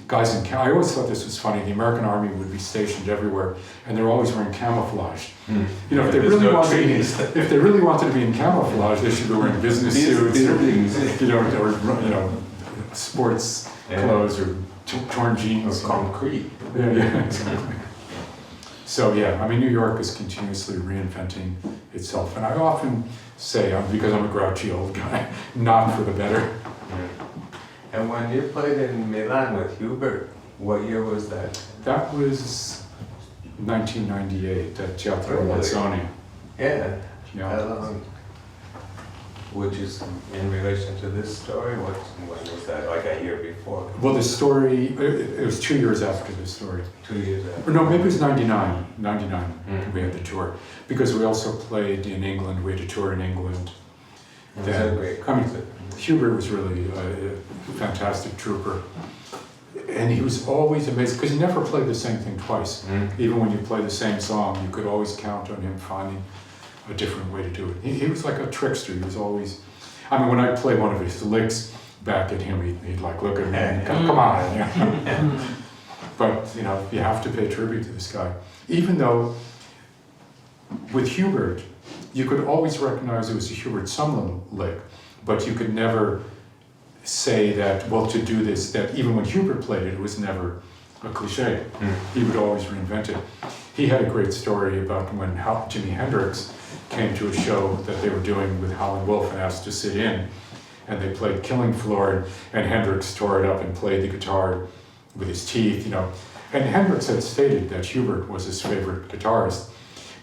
Guys in I always thought this was funny. The American Army would be stationed everywhere, and they're always wearing camouflage. You know, if they really wanted to be in camouflage, they should be wearing business suits, or, you know, sports clothes or torn jeans, or concrete. Yeah, exactly. So yeah, I mean, New York is continuously reinventing itself, and I often say, because I'm a grouchy old guy, not for the better. And when you played in Milan with Hubert, what year was that? That was 1998 at Teatro Really? Mazzoni. Yeah. Yeah. How long? Which is in relation to this story? When was that? Like a year before? Well, the story, it was 2 years after the story. 2 years after? Or no, maybe it was 99. 99, we had the tour. Because we also played in England, we had a tour in England. Was that great? I mean, Hubert was really a fantastic trooper. And he was always amazing, because he never played the same thing twice. Even when you play the same song, you could always count on him finding a different way to do it. He was like a trickster. He was always, I mean, when I'd play one of his licks back at him, he'd like look at me and come on. You know? But, you know, you have to pay tribute to this guy. Even though with Hubert, you could always recognize it was a Hubert Sumlin lick, but you could never say that, well, to do this, that even when Hubert played it, it was never a cliche. He would always reinvent it. He had a great story about when Jimi Hendrix came to a show that they were doing with Howlin' Wolf and asked to sit in, and they played Killing Floor, and Hendrix tore it up and played the guitar with his teeth, you know. And Hendrix had stated that Hubert was his favorite guitarist,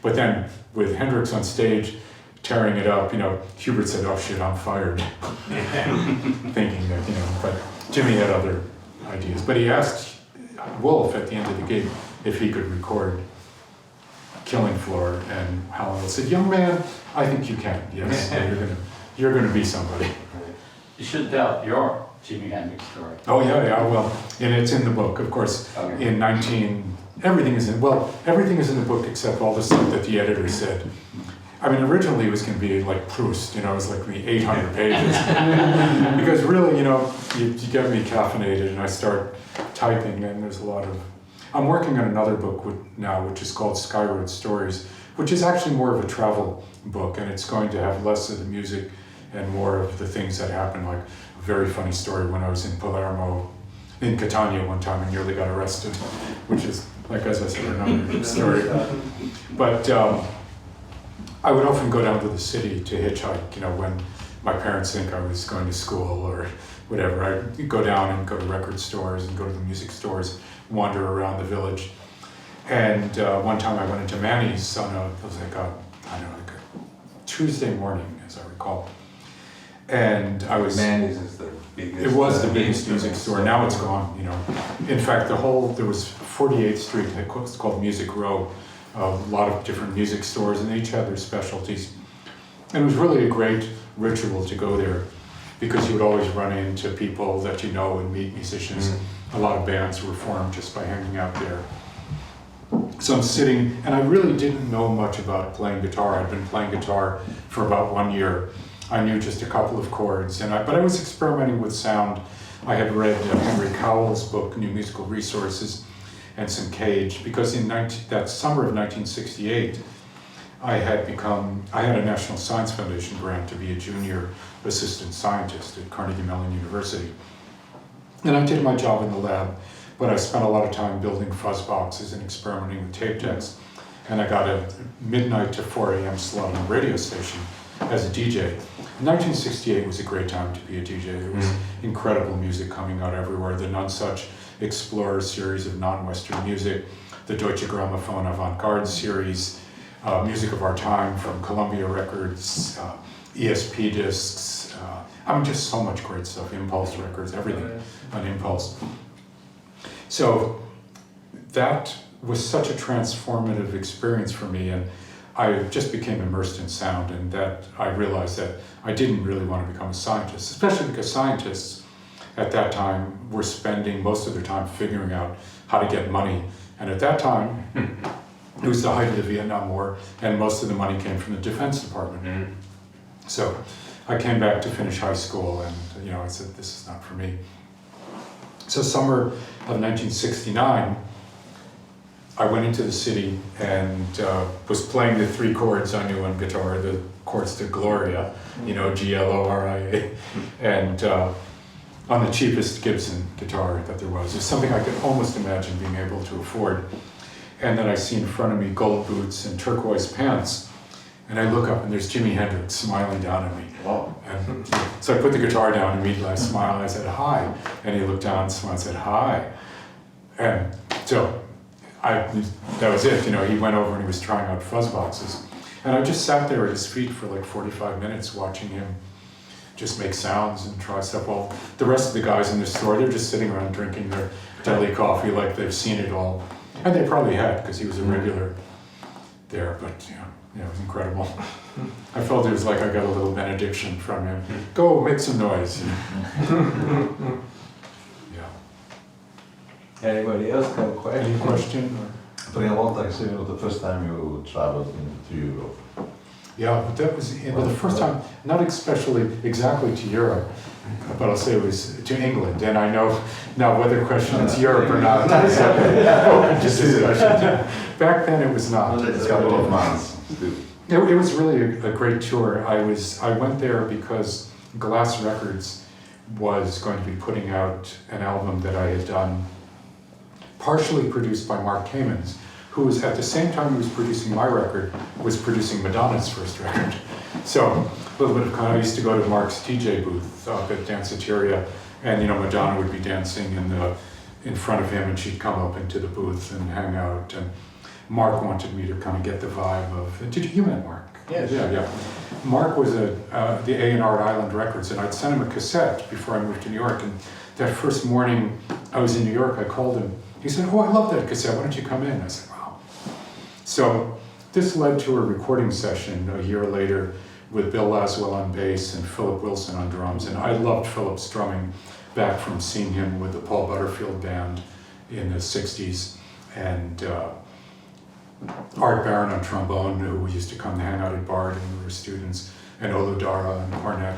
but then with Hendrix on stage tearing it up, you know, Hubert said, "Oh shit, I'm fired," thinking that, you know, but Jimmy had other ideas. But he asked Wolf at the end of the gig if he could record Killing Floor, and Howlin' said, "Young man, I think you can. Yes, you're gonna be somebody." You should tell your Jimi Hendrix story. Oh yeah, well, and it's in the book, of course. Okay. In 19 everything is in the book except all the stuff that the editor said. I mean, originally it was going to be like Proust, it was like the 800 pages. Because really, you get me caffeinated and I start typing, and there's a lot of... I'm working on another book now, which is called Skyroad Stories, which is actually more of a travel book, and it's going to have less of the music and more of the things that happen, like a very funny story when I was in Palermo, in Catania one time and nearly got arrested, which is, like as I said, another story. But I would often go down to the city to hitchhike, when my parents think I was going to school or whatever. I'd go down and go to record stores and go to the music stores, wander around the village. And one time I went into Manny's on it was like a Tuesday morning, as I recall. And I was... Manny's is the biggest... It was the biggest music store. Now it's gone, In fact, there was 48th Street, it's called Music Row, a lot of different music stores, and they each had their specialties. And it was really a great ritual to go there, because you would always run into people that and meet musicians. A lot of bands were formed just by hanging out there. So I'm sitting, and I really didn't know much about playing guitar. I'd been playing guitar for about 1 year. I knew just a couple of chords, but I was experimenting with sound. I had read Henry Cowell's book, New Musical Resources, and some Cage, because in that summer of 1968, I had a National Science Foundation grant to be a junior assistant scientist at Carnegie Mellon University. And I did my job in the lab, but I spent a lot of time building fuzz boxes and experimenting with tape decks. And I got a midnight to 4 a.m. slot on a radio station as a DJ. 1968 was a great time to be a DJ. There was incredible music coming out everywhere. The Nonsuch Explorer series of non-Western music, the Deutsche Grammophon avant-garde series, Music of Our Time from Columbia Records, ESP discs, just so much great stuff, Impulse Records, everything on Impulse. So that was such a transformative experience for me, and I just became immersed in sound, and that I realized that I didn't really want to become a scientist, especially because scientists at that time were spending most of their time figuring out how to get money. And at that time, it was the height of the Vietnam War, and most of the money came from the Defense Department. So I came back to finish high school, and I said, this is not for me. So summer of 1969, I went into the city and was playing the 3 chords I knew on guitar, the chords to Gloria, Gloria, and on the cheapest Gibson guitar that there was. It was something I could almost imagine being able to afford. And then I see in front of me gold boots and turquoise pants, and I look up and there's Jimi Hendrix smiling down at me. Wow. And so I put the guitar down, immediately I smiled, I said, hi. And he looked down and smiled and said, hi. And so that was it, he went over and he was trying out fuzz boxes. And I just sat there at his feet for like 45 minutes watching him just make sounds and try stuff. Well, the rest of the guys in the store, they're just sitting around drinking their deli coffee like they've seen it all. And they probably had, because he was a regular there, but it was incredible. I felt it was like I got a little benediction from him. Go, make some noise. Anybody else got a question? Any question? But in what actually the first time you traveled to Europe? Yeah, but that was the first time, not especially exactly to Europe, but I'll say it was to England. And I know now whether the question is Europe or not. Open to discussion. Back then it was not. It's a couple of months. It was really a great tour. I went there because Glass Records was going to be putting out an album that I had done, partially produced by Mark Kamens, who was at the same time he was producing my record, was producing Madonna's first record. So a little bit of I used to go to Mark's DJ booth up at Danceteria, and Madonna would be dancing in front of him, and she'd come up into the booth and hang out. And Mark wanted me to kind of get the vibe of. You met Mark? Yes. Yeah. Mark was the A&R at Island Records, and I'd sent him a cassette before I moved to New York. And that first morning I was in New York, I called him. He said, "Oh, I love that cassette. Why don't you come in?" I said, "Wow." So this led to a recording session a year later with Bill Laswell on bass and Philip Wilson on drums. And I loved Philip's drumming back from seeing him with the Paul Butterfield Band in the 60s. and Art Barron on trombone, who used to come to hang out at Bard when we were students, and Olu Dara on cornet,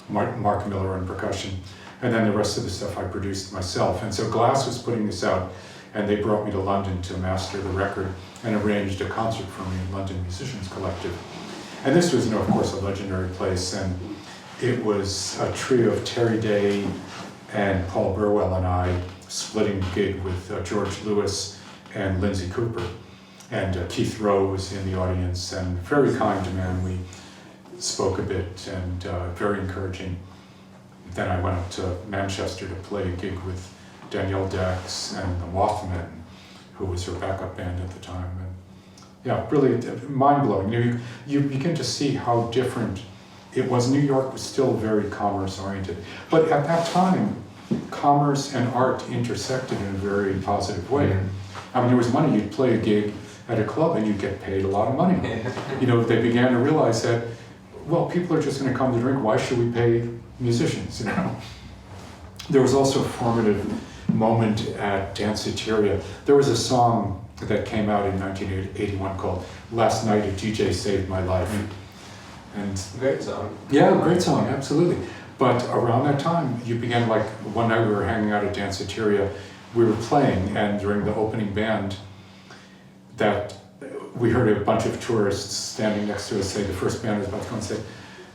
Mark Miller on percussion, and then the rest of the stuff I produced myself. And so Glass was putting this out, and they brought me to London to master the record and arranged a concert for me in London Musicians Collective. And this was, of course, a legendary place, and it was a trio of Terry Day and Paul Burwell and I splitting the gig with George Lewis and Lindsay Cooper. And Keith Rowe was in the audience, and very kind man. We spoke a bit, and very encouraging. Then I went up to Manchester to play a gig with Danielle Dax and the Wathmen, who was her backup band at the time. And yeah, really mind-blowing. You begin to see how different it was. New York was still very commerce-oriented. But at that time, commerce and art intersected in a very positive way. I mean, there was money. You'd play a gig at a club and you'd get paid a lot of money. They began to realize that, well, people are just going to come to drink. Why should we pay musicians? There was also a formative moment at Danceteria. There was a song that came out in 1981 called "Last Night a DJ Saved My Life." And Great song. yeah, great song, absolutely. But around that time, you began, like, one night we were hanging out at Danceteria, we were playing, and during the opening band, that we heard a bunch of tourists standing next to us say, the first band was about to go, and say,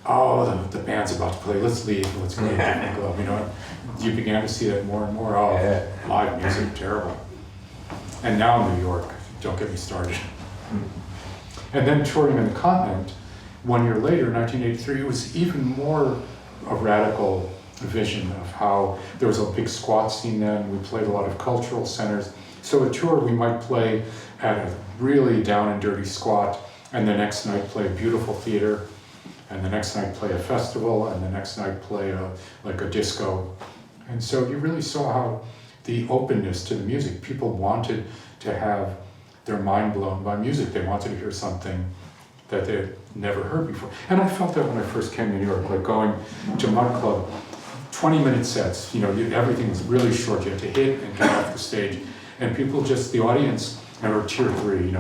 oh, the band's about to play, let's leave, let's go to a different club, You began to see that more and more. Oh, Yeah. live music, terrible. And now New York, don't get me started. And then touring on the continent, 1 year later, 1983, it was even more a radical vision of how there was a big squat scene then. We played a lot of cultural centers. So a tour, we might play at a really down and dirty squat, and the next night play a beautiful theater, and the next night play a festival, and the next night play a disco. And so you really saw how the openness to the music, people wanted to have their mind blown by music. They wanted to hear something that they had never heard before. And I felt that when I first came to New York, like going to Mud Club, 20-minute sets, everything was really short. You had to hit and get off the stage. And people the audience, or tier 3,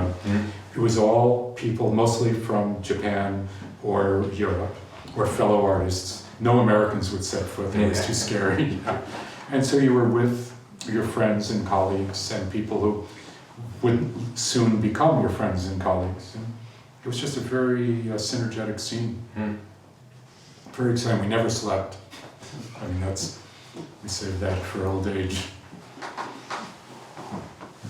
it was all people mostly from Japan or Europe, or fellow artists. No Americans would set foot, it was too scary. And so you were with your friends and colleagues and people who would soon become your friends and colleagues. And it was just a very synergetic scene. Very exciting. We never slept. I mean, we saved that for old age.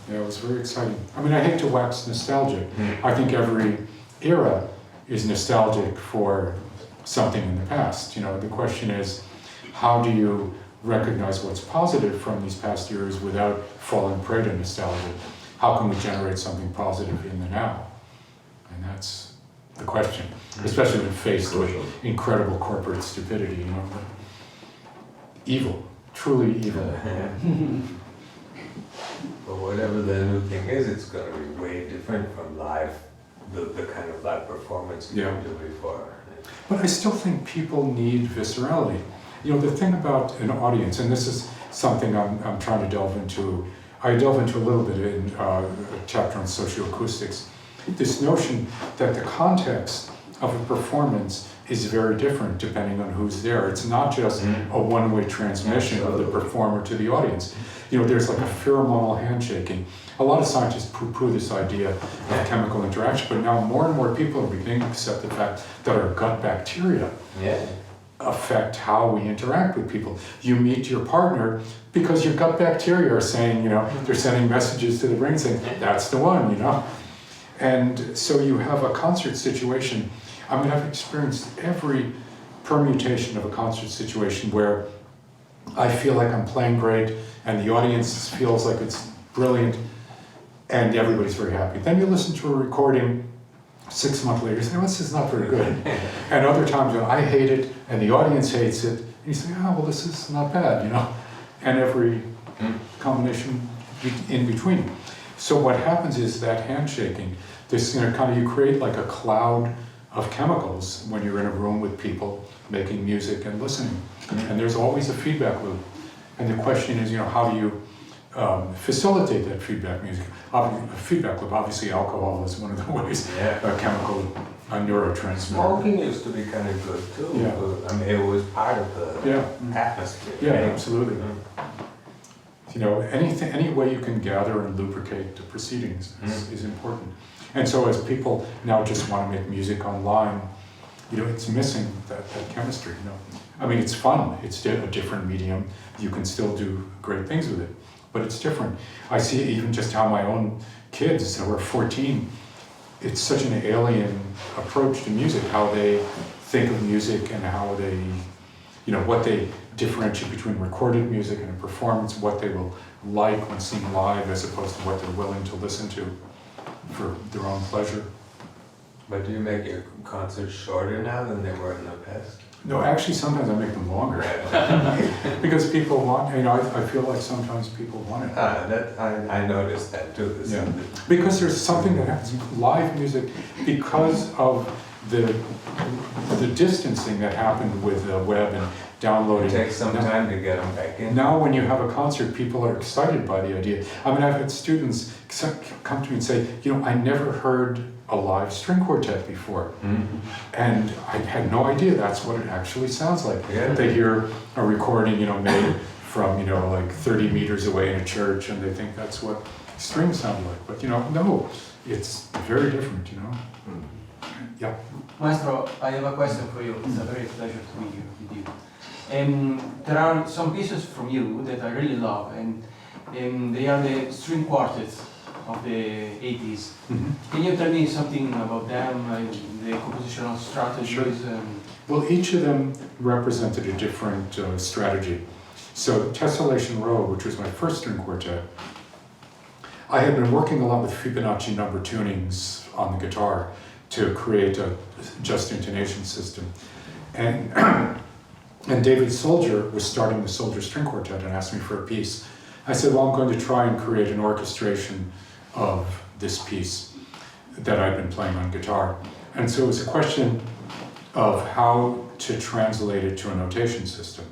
Yeah, it was very exciting. I mean, I hate to wax nostalgic. I think every era is nostalgic for something in the past. The question is, how do you recognize what's positive from these past years without falling prey to nostalgia? How can we generate something positive in the now? And that's the question, especially when faced with incredible corporate stupidity, Evil, truly evil. But whatever the new thing is, it's going to be way different from live, the kind of live performance you can do before. But I still think people need viscerality. The thing about an audience, and this is something I'm trying to delve into, I delve into a little bit in a chapter on socioacoustics, this notion that the context of a performance is very different depending on who's there. It's not just a one-way transmission of the performer to the audience. There's like a pheromonal handshaking. A lot of scientists poo-poo this idea of chemical interaction, but now more and more people are beginning to accept the fact that our gut bacteria affect how we interact with people. You meet your partner because your gut bacteria are saying, they're sending messages to the brain saying, that's the one, And so you have a concert situation. I mean, I've experienced every permutation of a concert situation where I feel like I'm playing great and the audience feels like it's brilliant and everybody's very happy. Then you listen to a recording 6 months later, you say, well, this is not very good. And other times, I hate it and the audience hates it. And you say, well, this is not bad, And every combination in between. So what happens is that handshaking, this you create like a cloud of chemicals when you're in a room with people making music and listening. And there's always a feedback loop. And the question is, how do you facilitate that feedback music. Feedback loop, obviously alcohol is one of the ways, chemical neurotransmitter. Smoking used to be kind of good too. Yeah. I mean, it was part of the atmosphere. Yeah, right? absolutely. You know, any way you can gather and lubricate the proceedings is important. And so as people now just want to make music online, you know, it's missing that chemistry, you know. I mean, it's fun, it's a different medium, you can still do great things with it, but it's different. I see even just how my own kids that were 14, it's such an alien approach to music, how they think of music and how they, you know, what they differentiate between recorded music and a performance, what they will like when seen live as opposed to what they're willing to listen to for their own pleasure. But do you make your concerts shorter now than they were in the past? No, actually sometimes I make them longer. Because people want, you know, I feel like sometimes people want it. I noticed that too. Yeah. Because there's something that happens, live music, because of the distancing that happened with the web and downloading. It takes some time to get them back in. Now when you have a concert, people are excited by the idea. I mean, I've had students come to me and say, you know, I never heard a live string quartet before. And I had no idea that's what it actually sounds like. Yeah. They hear a recording, you know, made from, you know, like 30 meters away in a church, and they think that's what strings sound like. But, you know, no, it's very different, you know. Yeah. Maestro, I have a question for you. It's a very pleasure to meet with you. There are some pieces from you that I really love, and they are the string quartets of the 80s. Can you tell me something about them, the compositional strategies? Sure. Well, each of them represented a different strategy. So Tessellation Row, which was my first string quartet, I had been working a lot with Fibonacci number tunings on the guitar to create a just intonation system. And and David Soldier was starting the Soldier String Quartet and asked me for a piece. I said, well, I'm going to try and create an orchestration of this piece that I'd been playing on guitar. And so it was a question of how to translate it to a notation system.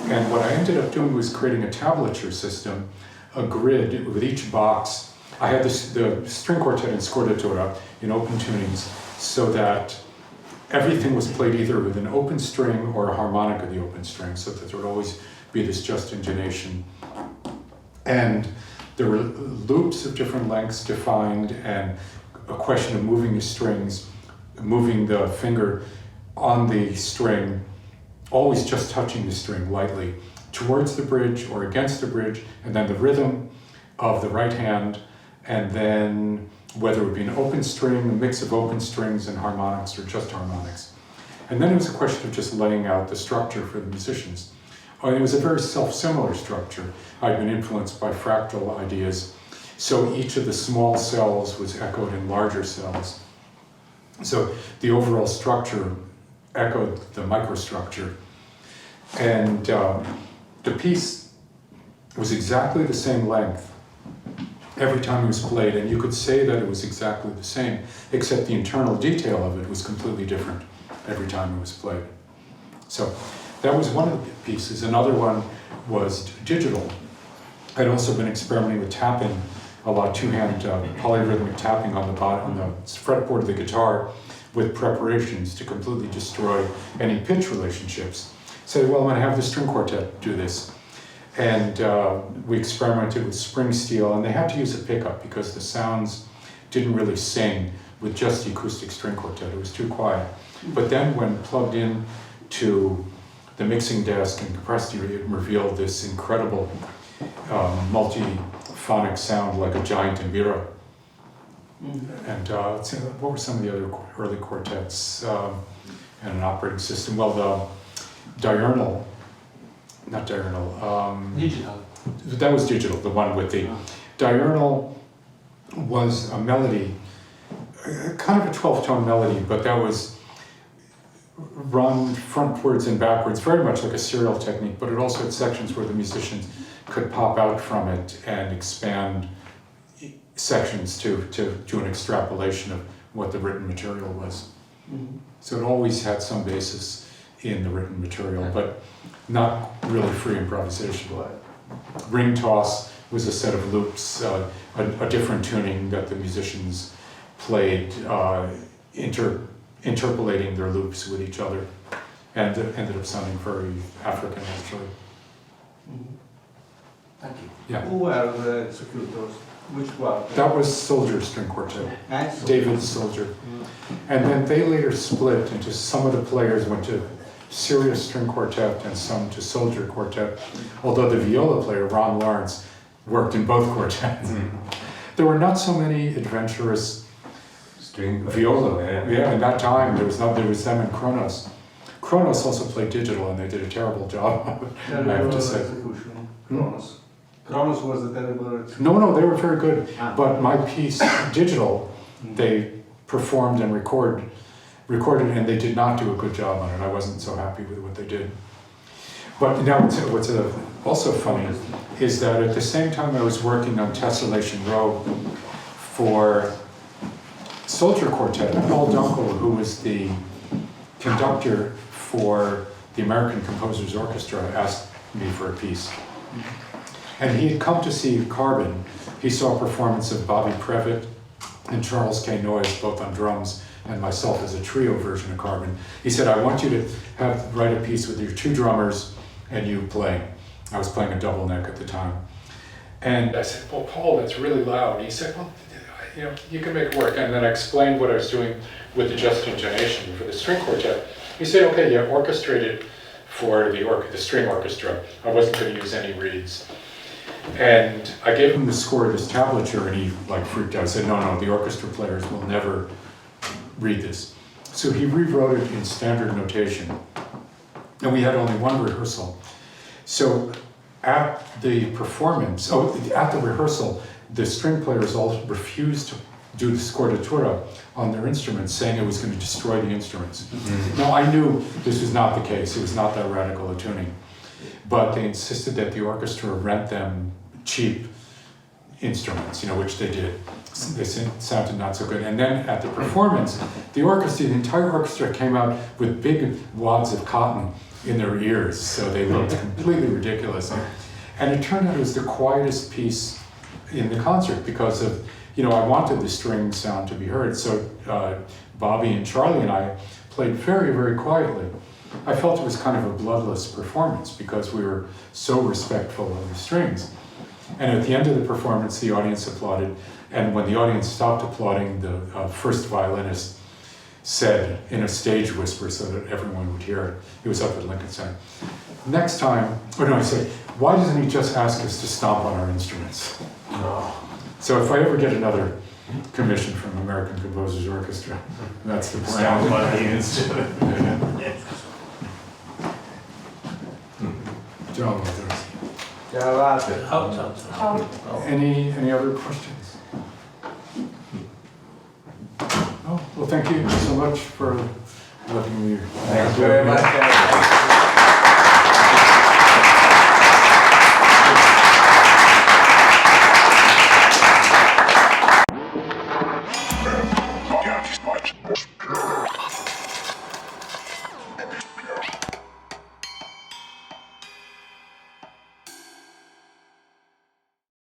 And what I ended up doing was creating a tablature system, a grid with each box. I had the string quartet in scordatura in open tunings so that everything was played either with an open string or a harmonic of the open string, so that there would always be this just intonation. And there were loops of different lengths defined, and a question of moving the strings, moving the finger on the string, always just touching the string lightly, towards the bridge or against the bridge, and then the rhythm of the right hand, and then whether it would be an open string, a mix of open strings and harmonics, or just harmonics. And then it was a question of just laying out the structure for the musicians. And it was a very self-similar structure. I'd been influenced by fractal ideas, so each of the small cells was echoed in larger cells. So the overall structure echoed the microstructure. And the piece was exactly the same length every time it was played, and you could say that it was exactly the same, except the internal detail of it was completely different every time it was played. So that was one of the pieces. Another one was digital. I'd also been experimenting with tapping, a lot two-hand polyrhythmic tapping on the fretboard of the guitar with preparations to completely destroy any pitch relationships. So, well, I'm going to have the string quartet do this. And we experimented with spring steel, and they had to use a pickup because the sounds didn't really sing with just the acoustic string quartet. It was too quiet. But then when plugged in to the mixing desk and compressed, it revealed this incredible multi-phonic sound like a giant mbira. And let's see, what were some of the other early quartets and an operating system? Well, the diurnal, not diurnal. Digital. That was digital, the one with the... Diurnal was a melody, kind of a 12-tone melody, but that was run frontwards and backwards, very much like a serial technique, but it also had sections where the musicians could pop out from it and expand sections to do an extrapolation of what the written material was. Mm-hmm. So it always had some basis in the written material, but not really free improvisation. Ring toss, was a set of loops, a different tuning that the musicians played, interpolating their loops with each other, and it ended up sounding very African actually. Thank you. Yeah. Who were the executors? Which quartet? That was Soldier String Quartet, Nice. David Soldier. And then they later split into, some of the players went to Serious String Quartet and some to Soldier Quartet, although the viola player, Ron Lawrence, worked in both quartets. There were not so many adventurous String viola. yeah. In that time, there was them and Kronos. Kronos also played digital and they did a terrible job of it, I have to say. Execution. Kronos. Kronos was the terrible execution. No, they were very good. Ah. But my piece, digital, they performed and recorded, and they did not do a good job on it. I wasn't so happy with what they did. But now what's also funny is that at the same time I was working on Tessellation Row for Soldier Quartet, Paul Dunkel, who was the conductor for the American Composers Orchestra, asked me for a piece. And he had come to see Carbon. He saw a performance of Bobby Previtt and Charles K. Noyes, both on drums, and myself as a trio version of Carbon. He said, I want you to write a piece with your two drummers and you playing. I was playing a double neck at the time. And I said, well, Paul, that's really loud. He said, well, you can make it work. And then I explained what I was doing with the just intonation for the string quartet. He said, okay, yeah, orchestrate it for the string orchestra. I wasn't going to use any reeds. And I gave him the score of this tablature and he freaked out. I said, no, the orchestra players will never read this. So he rewrote it in standard notation. And we had only one rehearsal. So at the performance, at the rehearsal, the string players all refused to do the scordatura on their instruments, saying it was going to destroy the instruments. Now, I knew this was not the case. It was not that radical a tuning. But they insisted that the orchestra rent them cheap instruments, which they did. They sounded not so good. And then at the performance, the entire orchestra came out with big wads of cotton in their ears, so they looked completely ridiculous. And it turned out it was the quietest piece in the concert because of, I wanted the string sound to be heard. So Bobby and Charlie and I played very, very quietly. I felt it was kind of a bloodless performance because we were so respectful of the strings. And at the end of the performance, the audience applauded. And when the audience stopped applauding, the first violinist said in a stage whisper so that everyone would hear it. It was up at Lincoln Center. Next time, I said, why doesn't he just ask us to stomp on our instruments? No. So if I ever get another commission from American Composers Orchestra, that's the plan. Sound funny instead. John, with those. Any other questions? Oh, well, thank you so much for letting me. Thanks very much.